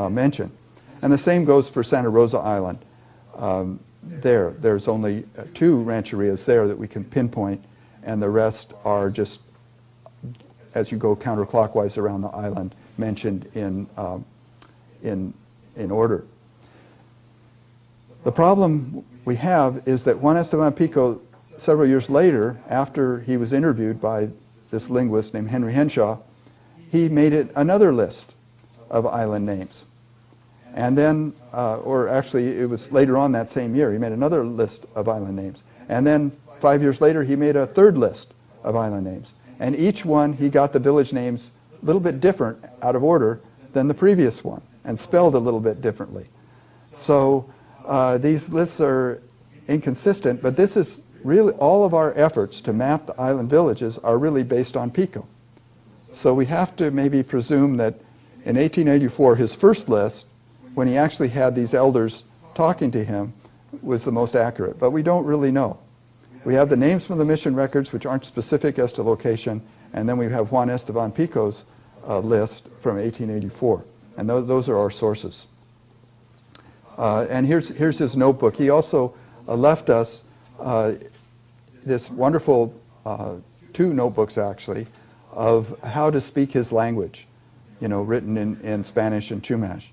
mentioned. And the same goes for Santa Rosa Island. There's only 2 rancherias there that we can pinpoint, and the rest are just, as you go counterclockwise around the island, mentioned in order. The problem we have is that Juan Estevan Pico, several years later, after he was interviewed by this linguist named Henry Henshaw, he made it another list of island names. And then, or actually it was later on that same year, he made another list of island names. And then 5 years later, he made a third list of island names. And each one, he got the village names a little bit different, out of order, than the previous one, and spelled a little bit differently. So these lists are inconsistent, but this is really, all of our efforts to map the island villages are really based on Pico. So we have to maybe presume that in 1884, his first list, when he actually had these elders talking to him, was the most accurate. But we don't really know. We have the names from the mission records, which aren't specific as to location, and then we have Juan Estevan Pico's list from 1884. And those are our sources. And here's his notebook. He also left us this wonderful 2 notebooks, actually, of how to speak his language, written in Spanish and Chumash.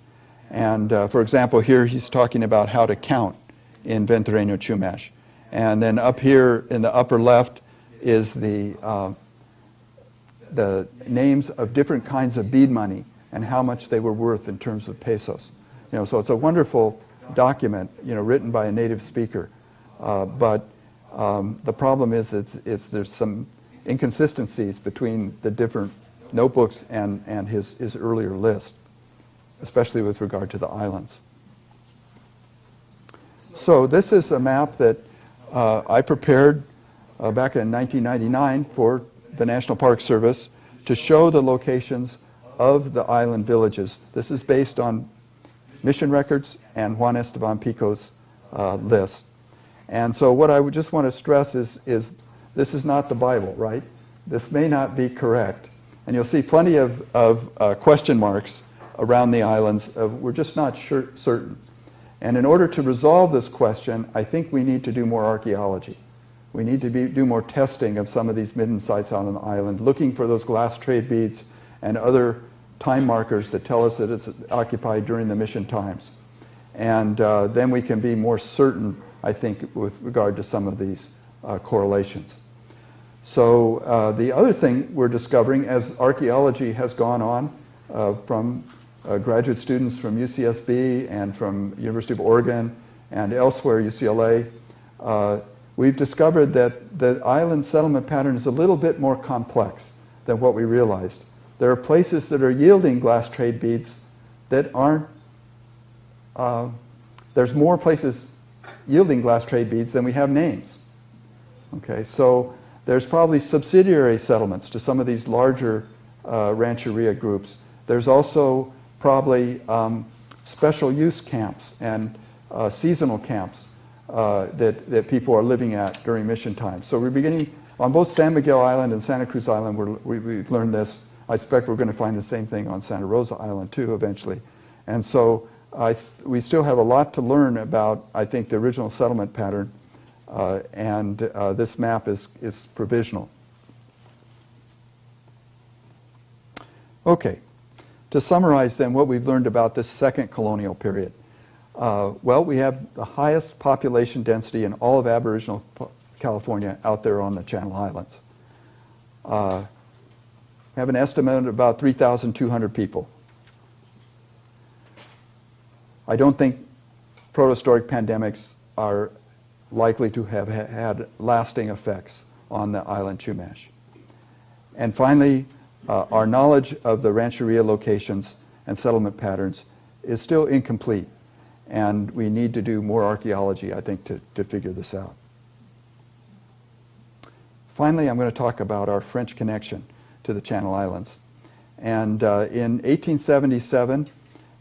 And for example, here he's talking about how to count in Ventureño Chumash. And then up here in the upper left is the names of different kinds of bead money and how much they were worth in terms of pesos. So it's a wonderful document, written by a native speaker. But the problem is there's some inconsistencies between the different notebooks and his earlier list, especially with regard to the islands. So this is a map that I prepared back in 1999 for the National Park Service to show the locations of the island villages. This is based on mission records and Juan Estevan Pico's list. And so what I would just want to stress is this is not the Bible, right? This may not be correct. And you'll see plenty of question marks around the islands. We're just not certain. And in order to resolve this question, I think we need to do more archaeology. We need to do more testing of some of these midden sites on an island, looking for those glass trade beads and other time markers that tell us that it's occupied during the mission times. And then we can be more certain, I think, with regard to some of these correlations. So the other thing we're discovering as archaeology has gone on from graduate students from UCSB and from University of Oregon and elsewhere, UCLA, we've discovered that the island settlement pattern is a little bit more complex than what we realized. There are places that are yielding glass trade beads that aren't, there's more places yielding glass trade beads than we have names. Okay, so there's probably subsidiary settlements to some of these larger rancheria groups. There's also probably special use camps and seasonal camps that people are living at during mission time. So we're beginning, on both San Miguel Island and Santa Cruz Island, we've learned this. I expect we're going to find the same thing on Santa Rosa Island too eventually. And so we still have a lot to learn about, I think, the original settlement pattern, and this map is provisional. Okay, to summarize then what we've learned about this second colonial period. Well, we have the highest population density in all of Aboriginal California out there on the Channel Islands. We have an estimate of about 3,200 people. I don't think protohistoric pandemics are likely to have had lasting effects on the island Chumash. And finally, our knowledge of the rancheria locations and settlement patterns is still incomplete, and we need to do more archaeology, I think, to figure this out. Finally, I'm going to talk about our French connection to the Channel Islands. And in 1877,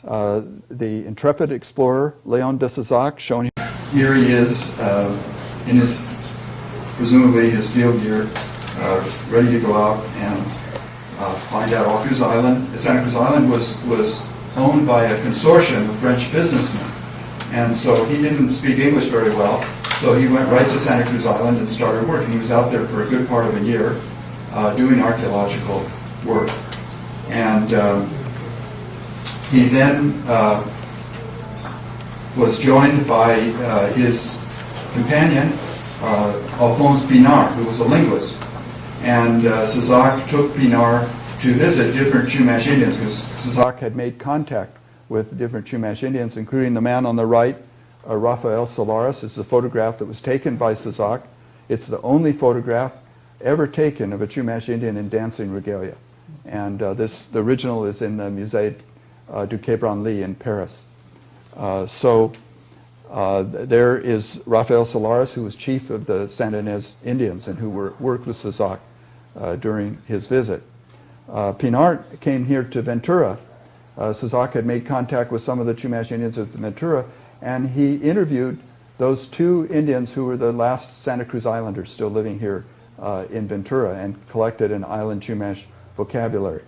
the intrepid explorer Léon de Sézac, shown here he is in his, presumably his field gear, ready to go out and find out all Cruz Island. Santa Cruz Island was owned by a consortium of French businessmen, and so he didn't speak English very well, so he went right to Santa Cruz Island and started working. He was out there for a good part of a year doing archaeological work. And he then was joined by his companion, Alphonse Pinard, who was a linguist. And Sézac took Pinard to visit different Chumash Indians, because Sézac had made contact with different Chumash Indians, including the man on the right, Rafael Solares. It's a photograph that was taken by Sézac. It's the only photograph ever taken of a Chumash Indian in dancing regalia. And the original is in the Musée du Quai Branly in Paris. There is Rafael Solares, who was chief of the Santa Ynez Indians and who worked with Sézac during his visit. Pinard came here to Ventura. Sézac had made contact with some of the Chumash Indians at Ventura, and he interviewed those two Indians who were the last Santa Cruz Islanders still living here in Ventura, and collected an island Chumash vocabulary.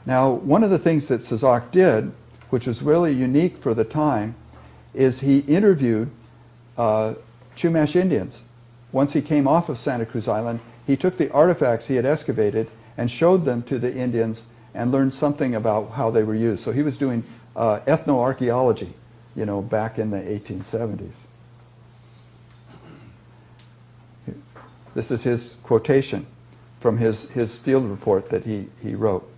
Now, one of the things that Sézac did, which was really unique for the time, is he interviewed Chumash Indians. Once he came off of Santa Cruz Island, he took the artifacts he had excavated and showed them to the Indians and learned something about how they were used. So he was doing ethnoarchaeology, back in the 1870s. This is his quotation from his field report that he wrote.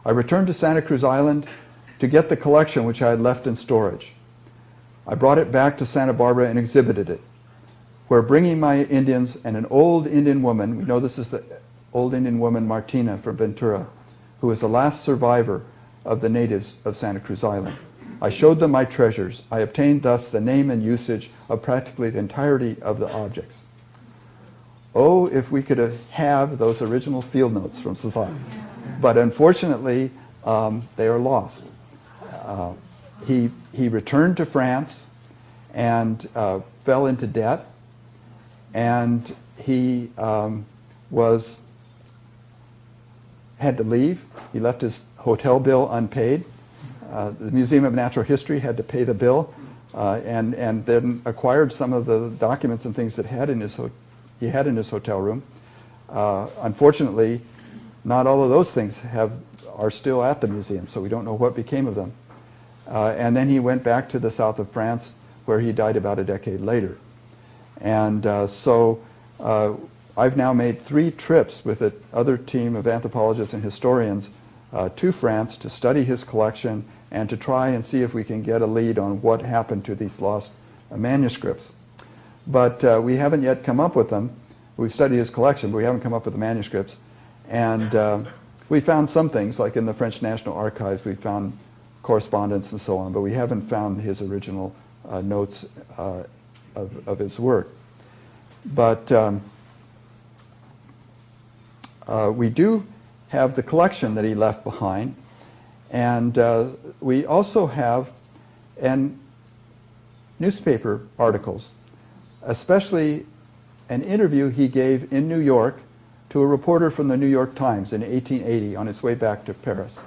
I returned to Santa Cruz Island to get the collection which I had left in storage. I brought it back to Santa Barbara and exhibited it, where bringing my Indians and an old Indian woman, we know this is the old Indian woman Martina from Ventura, who is the last survivor of the natives of Santa Cruz Island. I showed them my treasures. I obtained thus the name and usage of practically the entirety of the objects. Oh, if we could have those original field notes from Sézac. But unfortunately, they are lost. He returned to France and fell into debt, and he had to leave. He left his hotel bill unpaid. The Museum of Natural History had to pay the bill, and then acquired some of the documents and things that he had in his hotel room. Unfortunately, not all of those things are still at the museum, so we don't know what became of them. And then he went back to the south of France, where he died about a decade later. And so I've now made 3 trips with another team of anthropologists and historians to France to study his collection and to try and see if we can get a lead on what happened to these lost manuscripts. But we haven't yet come up with them. We've studied his collection, but we haven't come up with the manuscripts. And We found some things, like in the French National Archives, we found correspondence and so on, but we haven't found his original notes of his work. But we do have the collection that he left behind, and we also have newspaper articles, especially an interview he gave in New York to a reporter from the New York Times in 1880 on his way back to Paris.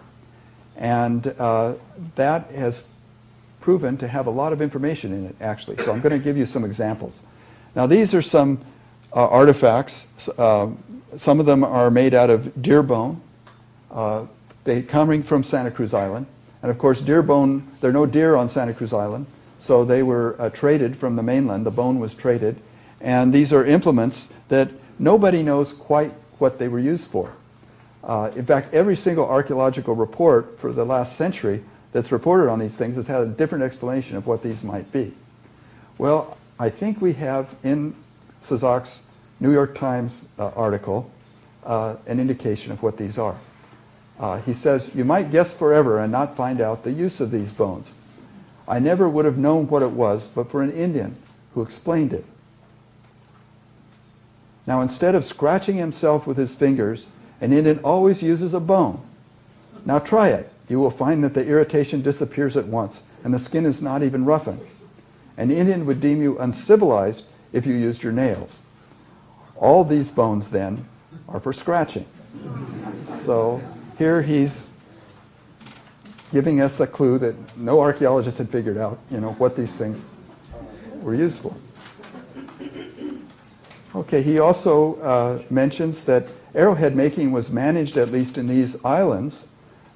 And that has proven to have a lot of information in it, actually. So I'm going to give you some examples. Now, these are some artifacts. Some of them are made out of deer bone. They coming from Santa Cruz Island. And of course, deer bone, there are no deer on Santa Cruz Island, so they were traded from the mainland. The bone was traded. And these are implements that nobody knows quite what they were used for. In fact, every single archaeological report for the last century that's reported on these things has had a different explanation of what these might be. Well, I think we have in Sazak's New York Times article an indication of what these are. He says, "You might guess forever and not find out the use of these bones. I never would have known what it was but for an Indian who explained it. Now, instead of scratching himself with his fingers, an Indian always uses a bone. Now try it. You will find that the irritation disappears at once, and the skin is not even roughened. An Indian would deem you uncivilized if you used your nails. All these bones, then, are for scratching." So here he's giving us a clue that no archaeologist had figured out, what these things were used for. Okay, he also mentions that arrowhead making was managed, at least in these islands,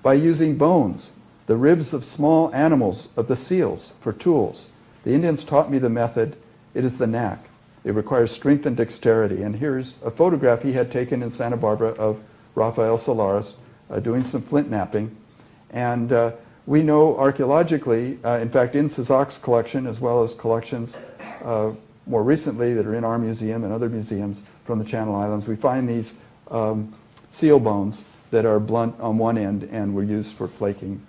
by using bones, the ribs of small animals, of the seals, for tools. The Indians taught me the method. It is the knack. It requires strength and dexterity. And here's a photograph he had taken in Santa Barbara of Rafael Solares doing some flint knapping. And we know archaeologically, in fact, in Sazak's collection, as well as collections more recently that are in our museum and other museums from the Channel Islands, we find these seal bones that are blunt on one end and were used for flaking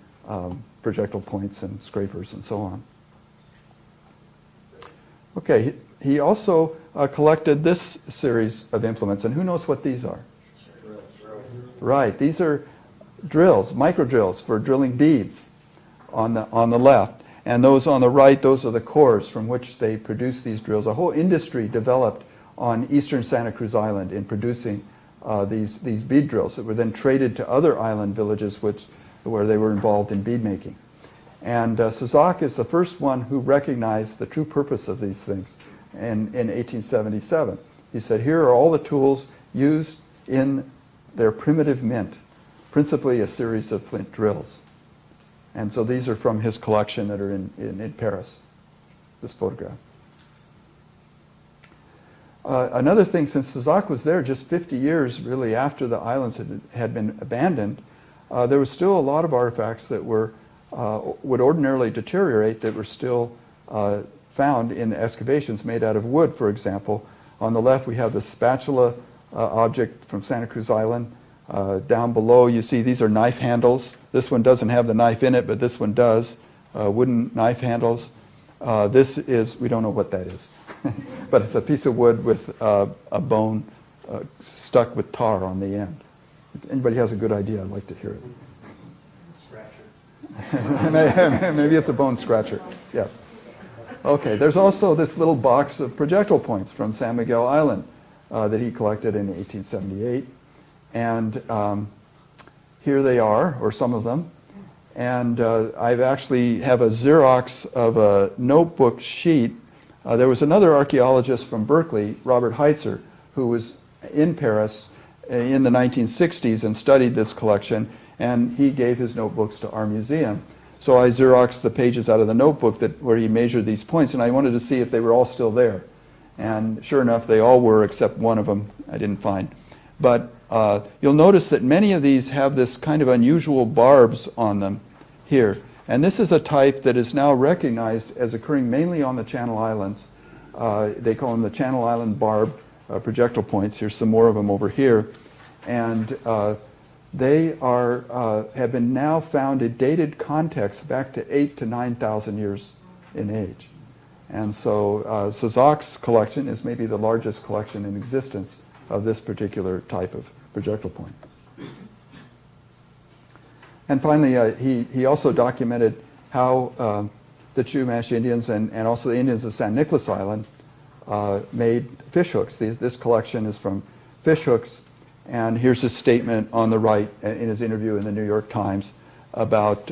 projectile points and scrapers and so on. Okay, he also collected this series of implements, and who knows what these are? Right, these are drills, micro drills for drilling beads on the left. And those on the right, those are the cores from which they produce these drills. A whole industry developed on eastern Santa Cruz Island in producing these bead drills that were then traded to other island villages where they were involved in bead making. And Sazak is the first one who recognized the true purpose of these things in 1877. He said, "Here are all the tools used in their primitive mint, principally a series of flint drills." And so these are from his collection that are in Paris, this photograph. Another thing, since Sazak was there just 50 years really after the islands had been abandoned, there was still a lot of artifacts that would ordinarily deteriorate that were still found in the excavations made out of wood, for example. On the left we have the spatula object from Santa Cruz Island. Down below you see these are knife handles. This one doesn't have the knife in it, but this one does. Wooden knife handles. This is, we don't know what that is, but it's a piece of wood with a bone stuck with tar on the end. If anybody has a good idea, I'd like to hear it. Scratcher. Maybe it's a bone scratcher, yes. Okay, there's also this little box of projectile points from San Miguel Island that he collected in 1878. And here they are, or some of them. And I actually have a Xerox of a notebook sheet. There was another archaeologist from Berkeley, Robert Heitzer, who was in Paris in the 1960s and studied this collection, and he gave his notebooks to our museum. So I Xeroxed the pages out of the notebook where he measured these points, and I wanted to see if they were all still there. And sure enough, they all were, except one of them I didn't find. But you'll notice that many of these have this kind of unusual barbs on them here. And this is a type that is now recognized as occurring mainly on the Channel Islands. They call them the Channel Island barb projectile points. Here's some more of them over here. And they have been now found in dated contexts back to 8,000 to 9,000 years in age. And so Szok's collection is maybe the largest collection in existence of this particular type of projectile point. And finally, he also documented how the Chumash Indians and also the Indians of San Nicolas Island made fish hooks. This collection is from fish hooks, and here's his statement on the right in his interview in the New York Times about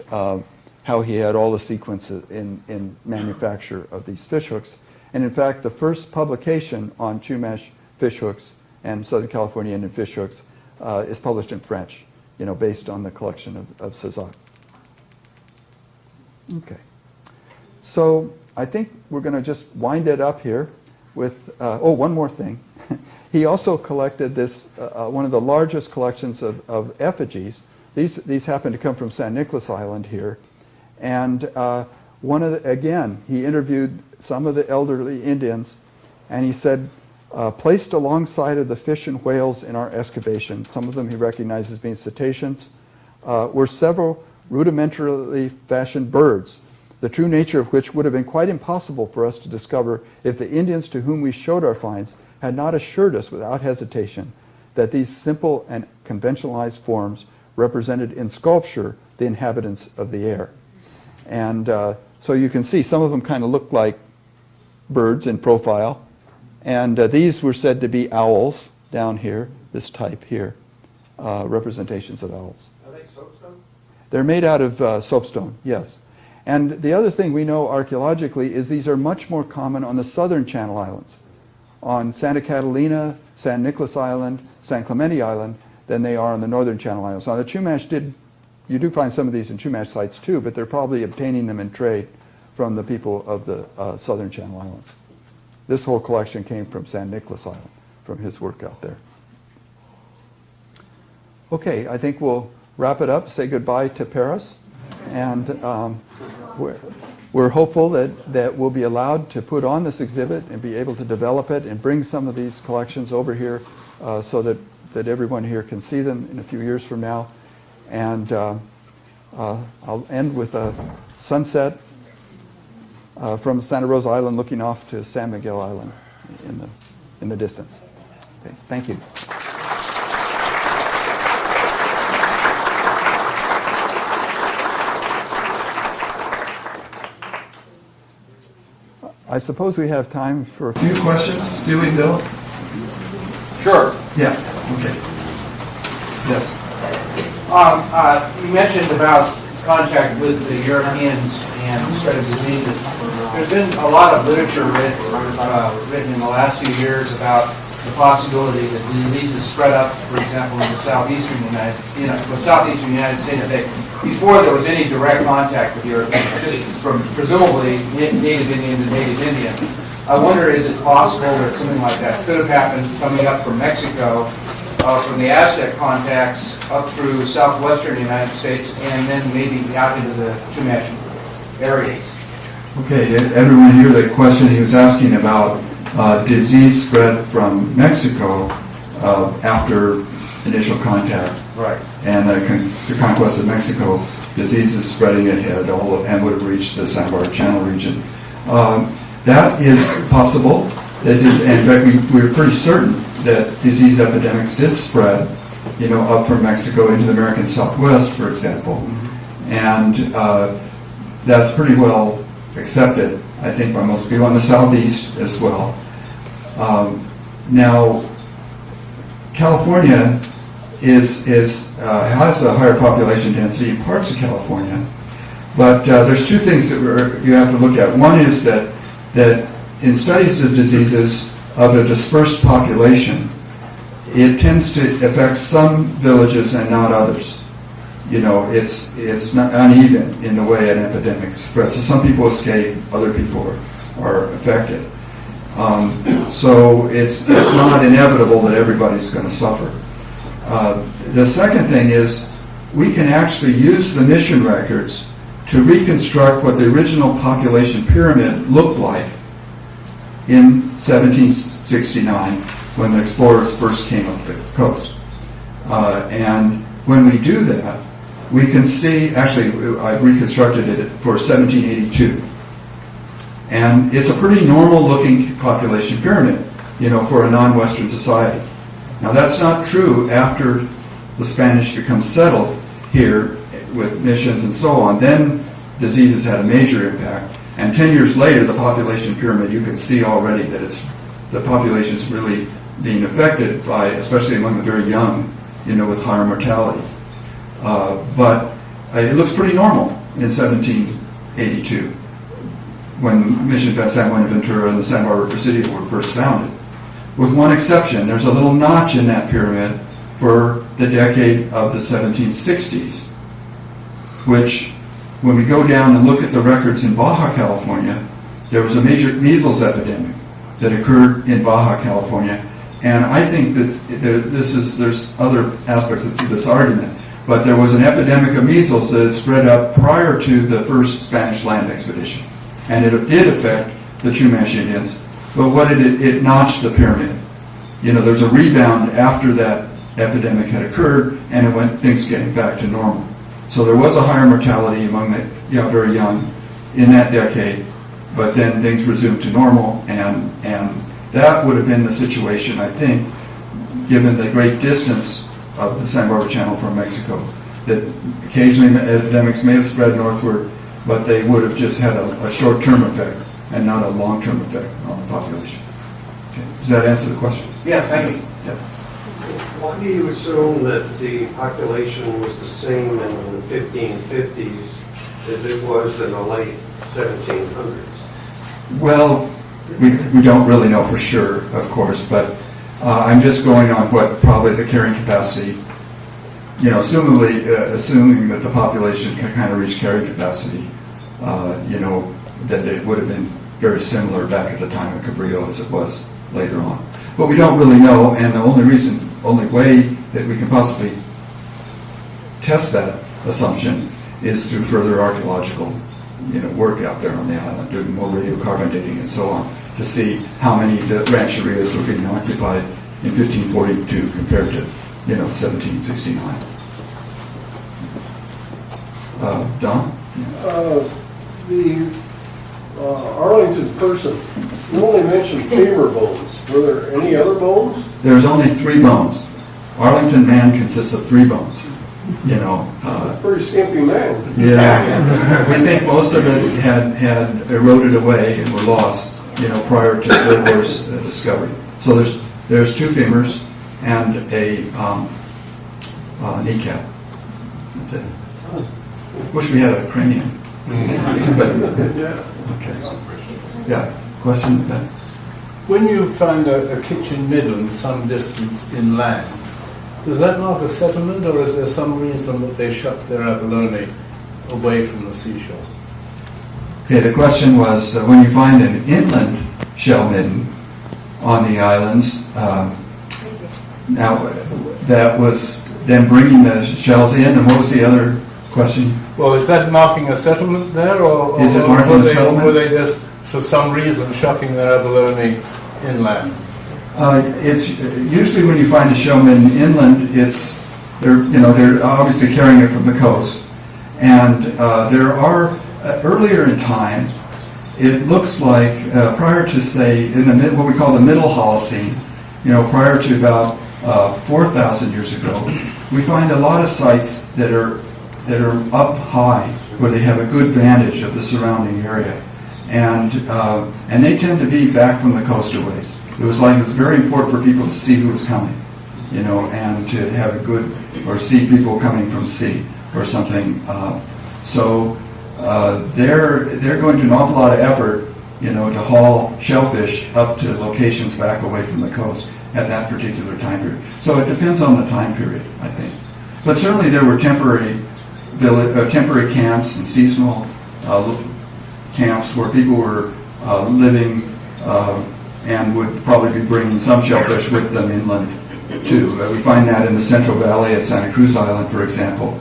how he had all the sequences in manufacture of these fish hooks. And in fact, the first publication on Chumash fish hooks and Southern California Indian fish hooks is published in French, based on the collection of Szok. Okay. So I think we're going to just wind it up here with, one more thing. He also collected this, one of the largest collections of effigies. These happen to come from San Nicolas Island here. And again, he interviewed some of the elderly Indians, and he said, placed alongside of the fish and whales in our excavation, some of them he recognized as being cetaceans, were several rudimentarily fashioned birds, the true nature of which would have been quite impossible for us to discover if the Indians to whom we showed our finds had not assured us without hesitation that these simple and conventionalized forms represented in sculpture the inhabitants of the air. And so you can see some of them kind of look like birds in profile. And these were said to be owls down here, this type here, representations of owls. Are they soapstone? They're made out of soapstone, yes. And the other thing we know archaeologically is these are much more common on the southern Channel Islands, on Santa Catalina, San Nicolas Island, San Clemente Island, than they are on the northern Channel Islands. Now the Chumash you do find some of these in Chumash sites too, but they're probably obtaining them in trade from the people of the southern Channel Islands. This whole collection came from San Nicolas Island, from his work out there. Okay, I think we'll wrap it up, say goodbye to Paris, and we're hopeful that we'll be allowed to put on this exhibit and be able to develop it and bring some of these collections over here so that everyone here can see them in a few years from now. And I'll end with a sunset from Santa Rosa Island looking off to San Miguel Island in the distance. Okay, thank you. I suppose we have time for a few questions. Do we, Bill? Sure. Yeah, okay. Yes. You mentioned about contact with the Europeans and spread of diseases. There's been a lot of literature written in the last few years about the possibility that diseases spread up, for example, in the southeastern United States. Before there was any direct contact with Europeans, just from presumably native Indian to native Indian. I wonder, is it possible that something like that could have happened coming up from Mexico, from the Aztec contacts up through southwestern United States, and then maybe out into the Chumash areas? Okay, everyone hear the question he was asking about disease spread from Mexico after initial contact. Right. And the conquest of Mexico, diseases spreading ahead and would have reached the San Bart Channel region. That is possible. In fact, we're pretty certain that disease epidemics did spread, up from Mexico into the American Southwest, for example. And that's pretty well accepted, I think, by most people, in the Southeast as well. Now, California has a higher population density in parts of California, but there's two things that you have to look at. One is that in studies of diseases of a dispersed population, it tends to affect some villages and not others. It's not uneven in the way an epidemic spreads. So some people escape, other people are affected. So it's not inevitable that everybody's going to suffer. The second thing is we can actually use the mission records to reconstruct what the original population pyramid looked like in 1769 when the explorers first came up the coast. And when we do that, we can see, actually, I've reconstructed it for 1782. And it's a pretty normal-looking population pyramid, for a non-Western society. Now, that's not true after the Spanish become settled here with missions and so on. Then diseases had a major impact. And 10 years later, the population pyramid, you can see already that the population is really being affected by, especially among the very young, with higher mortality. But it looks pretty normal in 1782 when Mission San Buenaventura and the Santa Barbara Presidio were first founded. With one exception, there's a little notch in that pyramid for the decade of the 1760s, which, when we go down and look at the records in Baja California, there was a major measles epidemic that occurred in Baja California. And I think that there's other aspects to this argument, but there was an epidemic of measles that had spread up prior to the first Spanish land expedition. And it did affect the Chumash Indians, but what did it notched the pyramid. There's a rebound after that epidemic had occurred, and things getting back to normal. So there was a higher mortality among the very young in that decade, but then things resumed to normal, and that would have been the situation, I think, given the great distance of the Santa Barbara Channel from Mexico, that occasionally epidemics may have spread northward, but they would have just had a short-term effect and not a long-term effect on the population. Okay. Does that answer the question? Yes, thank you. Yes. Why do you assume that the population was the same in the 1550s as it was in the late 1700s? Well, we don't really know for sure, of course, but I'm just going on what probably the carrying capacity, assuming that the population can kind of reach carrying capacity, that it would have been very similar back at the time of Cabrillo as it was later on. But we don't really know, and the only way that we can possibly test that assumption is through further archaeological work out there on the island, doing more radiocarbon dating and so on, to see how many rancherias were being occupied in 1542 compared to 1769. Don? Yeah. The Arlington person, you only mentioned femur bones. Were there any other bones? There's only 3 bones. Arlington Man consists of 3 bones. Pretty skimpy man. Yeah. We think most of it had eroded away and were lost, prior to the war's discovery. So there's 2 femurs and a kneecap. That's it. Wish we had a cranium. But okay. Yeah. Question about. When you find a kitchen midland some distance inland, does that mark a settlement, or is there some reason that they shuck their abalone away from the seashore? Okay, the question was, when you find an inland shell midden on the islands, now that was them bringing the shells in, and what was the other question? Well, is that marking a settlement there, or Is it marking a settlement? Were they just, for some reason, shucking their abalone inland? It's usually when you find a shell midden inland, they're obviously carrying it from the coast, and there are earlier in time. It looks like prior to, say, in the what we call the Middle Holocene, prior to about 4,000 years ago, we find a lot of sites that are up high where they have a good vantage of the surrounding area, and they tend to be back from the coastalways. It was very important for people to see who was coming, and to have a good, or see people coming from sea or something. So they're going to an awful lot of effort, to haul shellfish up to locations back away from the coast at that particular time period. So it depends on the time period, I think. But certainly there were temporary camps and seasonal camps where people were living and would probably be bringing some shellfish with them inland too. We find that in the Central Valley at Santa Cruz Island, for example.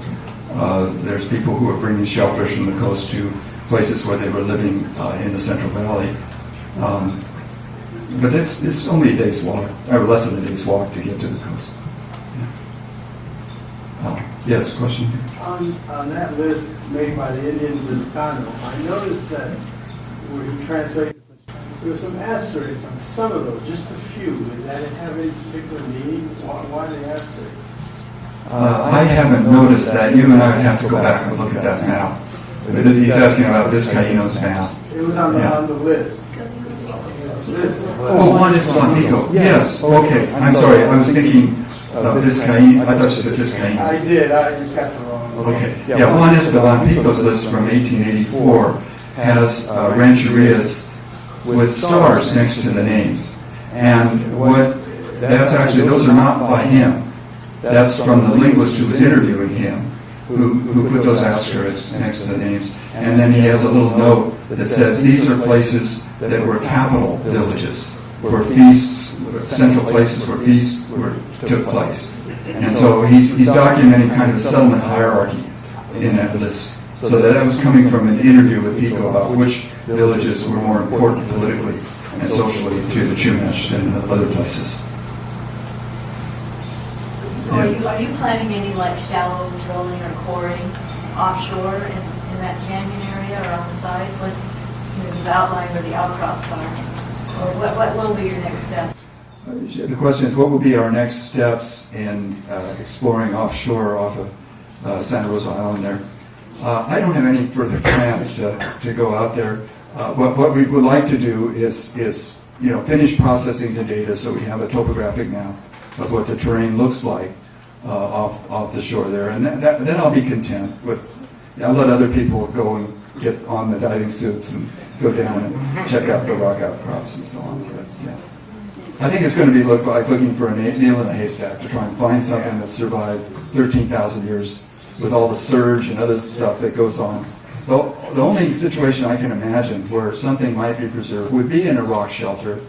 There's people who are bringing shellfish from the coast to places where they were living in the Central Valley. But it's only a day's walk, or less than a day's walk to get to the coast. Yeah. Yes, question? On that list made by the Indians of Chicano, I noticed that where you translate, there were some asterisks on some of those, just a few. Does that have any particular meaning? Why the asterisks? I haven't noticed that. You and I would have to go back and look at that map. He's asking about Vizcaíno's map. It was on the list. Oh, Juan Estevan Pico. Yes, okay. I'm sorry. I was thinking of Vizcaíno. I thought you said Vizcaíno. I did. I just got the wrong. Okay. Yeah, Juan Estevan Pico's list from 1884 has rancherias with stars next to the names. And that's actually, those are not by him. That's from the linguist who was interviewing him, who put those asterisks next to the names. And then he has a little note that says, these are places that were capital villages, where feasts, central places where feasts took place. And so he's documenting kind of a settlement hierarchy in that list. So that was coming from an interview with Pico about which villages were more important politically and socially to the Chumash than the other places. So are you planning any like shallow drilling or quarrying offshore in that canyon area or on the sides? You've outlined where the outcrops are. Or what will be your next step? The question is, what will be our next steps in exploring offshore off of Santa Rosa Island there? I don't have any further plans to go out there. What we would like to do is finish processing the data so we have a topographic map of what the terrain looks like off the shore there, and then I'll be content with. I'll let other people go and get on the diving suits and go down and check out the rock outcrops and so on. But yeah, I think it's going to be like looking for a nail in a haystack to try and find something that survived 13,000 years with all the surge and other stuff that goes on. The only situation I can imagine where something might be preserved would be in a rock shelter,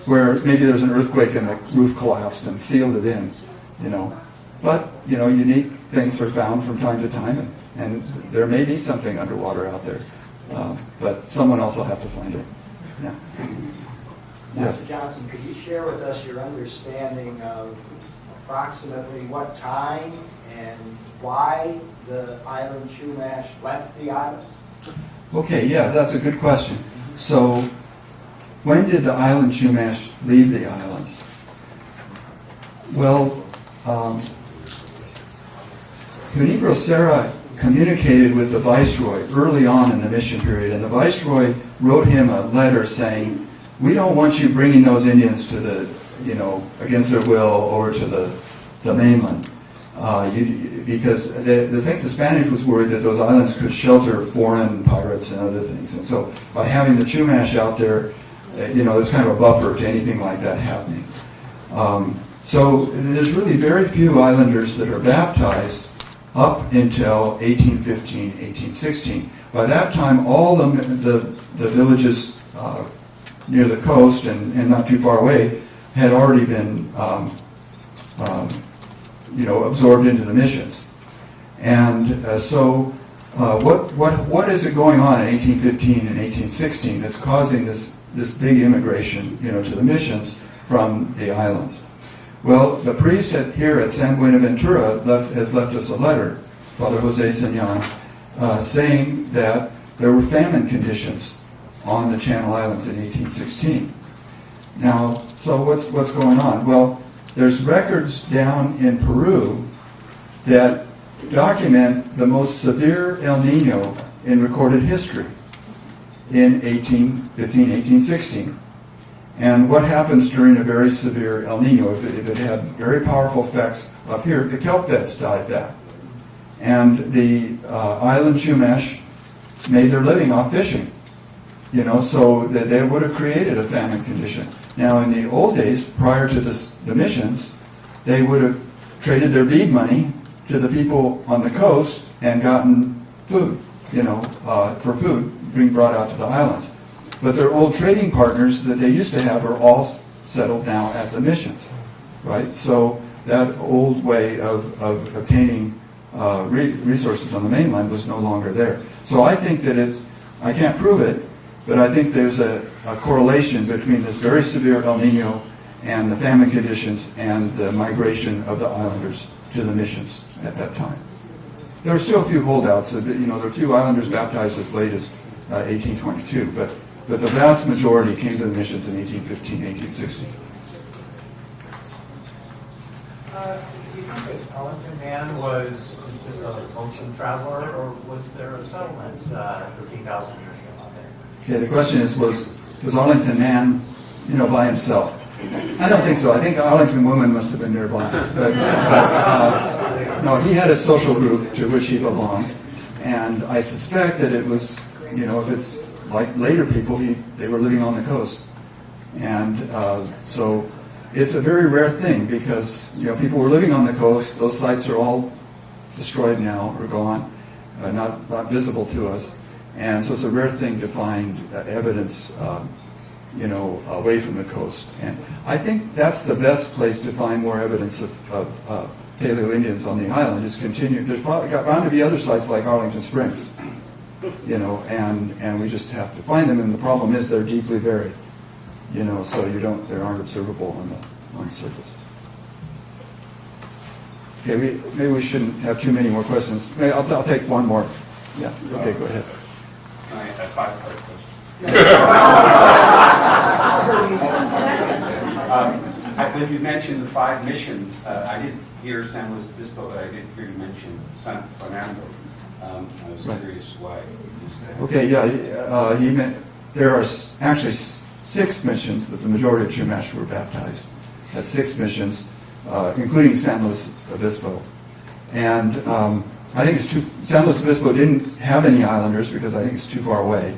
where maybe there's an earthquake and the roof collapsed and sealed it in, But, unique things are found from time to time, and there may be something underwater out there. But someone else will have to find it. Yeah. Mr. Johnson, could you share with us your understanding of approximately what time and why the island Chumash left the islands? Okay, yeah, that's a good question. So, when did the island Chumash leave the islands? Well, Junípero Serra communicated with the Viceroy early on in the mission period, and the Viceroy wrote him a letter saying, we don't want you bringing those Indians to the, against their will over to the mainland. Because the Spanish was worried that those islands could shelter foreign pirates and other things. And so by having the Chumash out there, there's kind of a buffer to anything like that happening. So there's really very few islanders that are baptized up until 1815, 1816. By that time, all the villages near the coast and not too far away had already been absorbed into the missions. And so what is it going on in 1815 and 1816 that's causing this big immigration, to the missions from the islands? Well, the priest here at San Buenaventura has left us a letter, Father Jose Señan, saying that there were famine conditions on the Channel Islands in 1816. Now, so what's going on? Well, there's records down in Peru that document the most severe El Nino in recorded history in 1815, 1816. And what happens during a very severe El Nino? If it had very powerful effects up here, the kelp beds died back. And the island Chumash made their living off fishing, so that they would have created a famine condition. Now, in the old days, prior to the missions, they would have traded their bead money to the people on the coast and gotten food, for food being brought out to the islands. But their old trading partners that they used to have are all settled now at the missions, right? So that old way of obtaining resources on the mainland was no longer there. So I think that I can't prove it, but I think there's a correlation between this very severe El Nino and the famine conditions and the migration of the islanders to the missions at that time. There are still a few holdouts. So there are a few islanders baptized as late as 1822, but the vast majority came to the missions in 1815, 1816. Do you think that Arlington Man was just a ocean traveler, or was there a settlement 13,000 years ago out there? Okay, the question is, was Arlington Man, by himself? I don't think so. I think Arlington women must have been nearby. But no, he had a social group to which he belonged, and I suspect that it was, if it's like later people, they were living on the coast, and so it's a very rare thing because people were living on the coast. Those sites are all destroyed now or gone, not visible to us, and so it's a rare thing to find evidence. Away from the coast. And I think that's the best place to find more evidence of Paleo-Indians on the island, is continue. There's probably bound to be other sites like Arlington Springs, and we just have to find them, and the problem is they're deeply buried, so they aren't observable on the surface. Okay, maybe we shouldn't have too many more questions. I'll take one more. Yeah, okay, go ahead. I have 5 questions. When you mentioned the 5 missions, I didn't hear San Luis Obispo, but I did hear you mention San Fernando. I was curious why. Okay, yeah, he meant there are actually 6 missions that the majority of Chumash were baptized. That's 6 missions, including San Luis Obispo. And I think San Luis Obispo didn't have any islanders because I think it's too far away.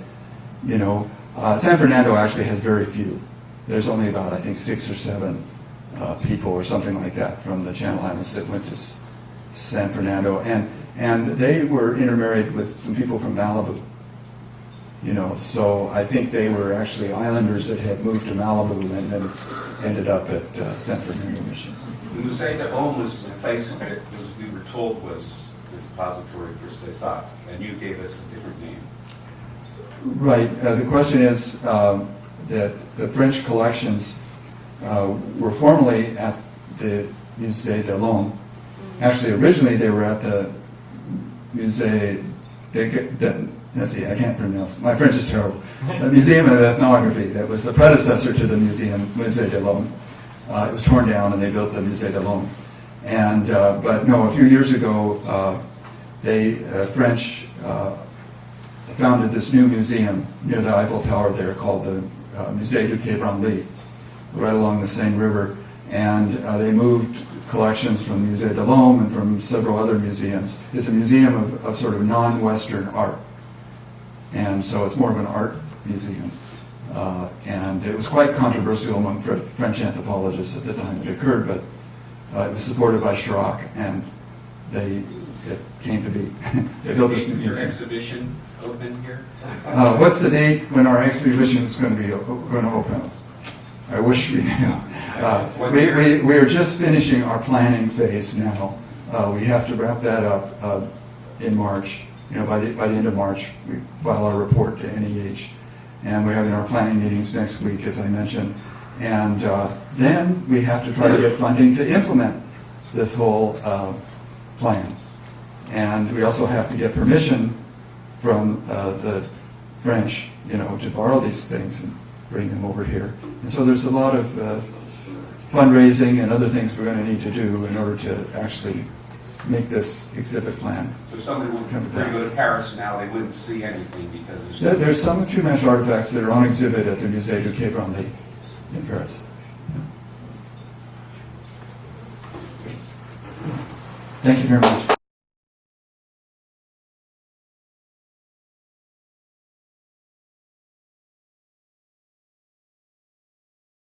San Fernando actually has very few. There's only about, I think, 6 or 7 people or something like that from the Channel Islands that went to San Fernando, and they were intermarried with some people from Malibu. So I think they were actually islanders that had moved to Malibu and then ended up at San Fernando Mission. You say that home was the place that we were told was the depository for Cesar, and you gave us a different name. Right. The question is that the French collections were formerly at the Musée de l'Homme. Actually, originally they were at the Musée let's see, I can't pronounce. My French is terrible. The Museum of Ethnography. That was the predecessor to the Musée de l'Homme. It was torn down, and they built the Musée de l'Homme. And but no, a few years ago, they French founded this new museum near the Eiffel Tower there called the Musée du Quai Branly, right along the Seine River, and they moved collections from the Musée de l'Homme and from several other museums. It's a museum of sort of non-Western art, and so it's more of an art museum. And it was quite controversial among French anthropologists at the time it occurred, but it was supported by Chirac, and it came to be. They built this new museum. Your exhibition open here? What's the date when our exhibition is going to open? I wish we knew. We are just finishing our planning phase now. We have to wrap that up in March. By the end of March, we file our report to NEH, and we're having our planning meetings next week, as I mentioned. And then we have to try to get funding to implement this whole plan. And we also have to get permission from the French, to borrow these things and bring them over here. And so there's a lot of fundraising and other things we're going to need to do in order to actually make this exhibit plan. So if somebody were to go to Paris now, they wouldn't see anything because there's some Chumash artifacts that are on exhibit at the Musée du Quai Branly in Paris. Yeah. Thank you very much.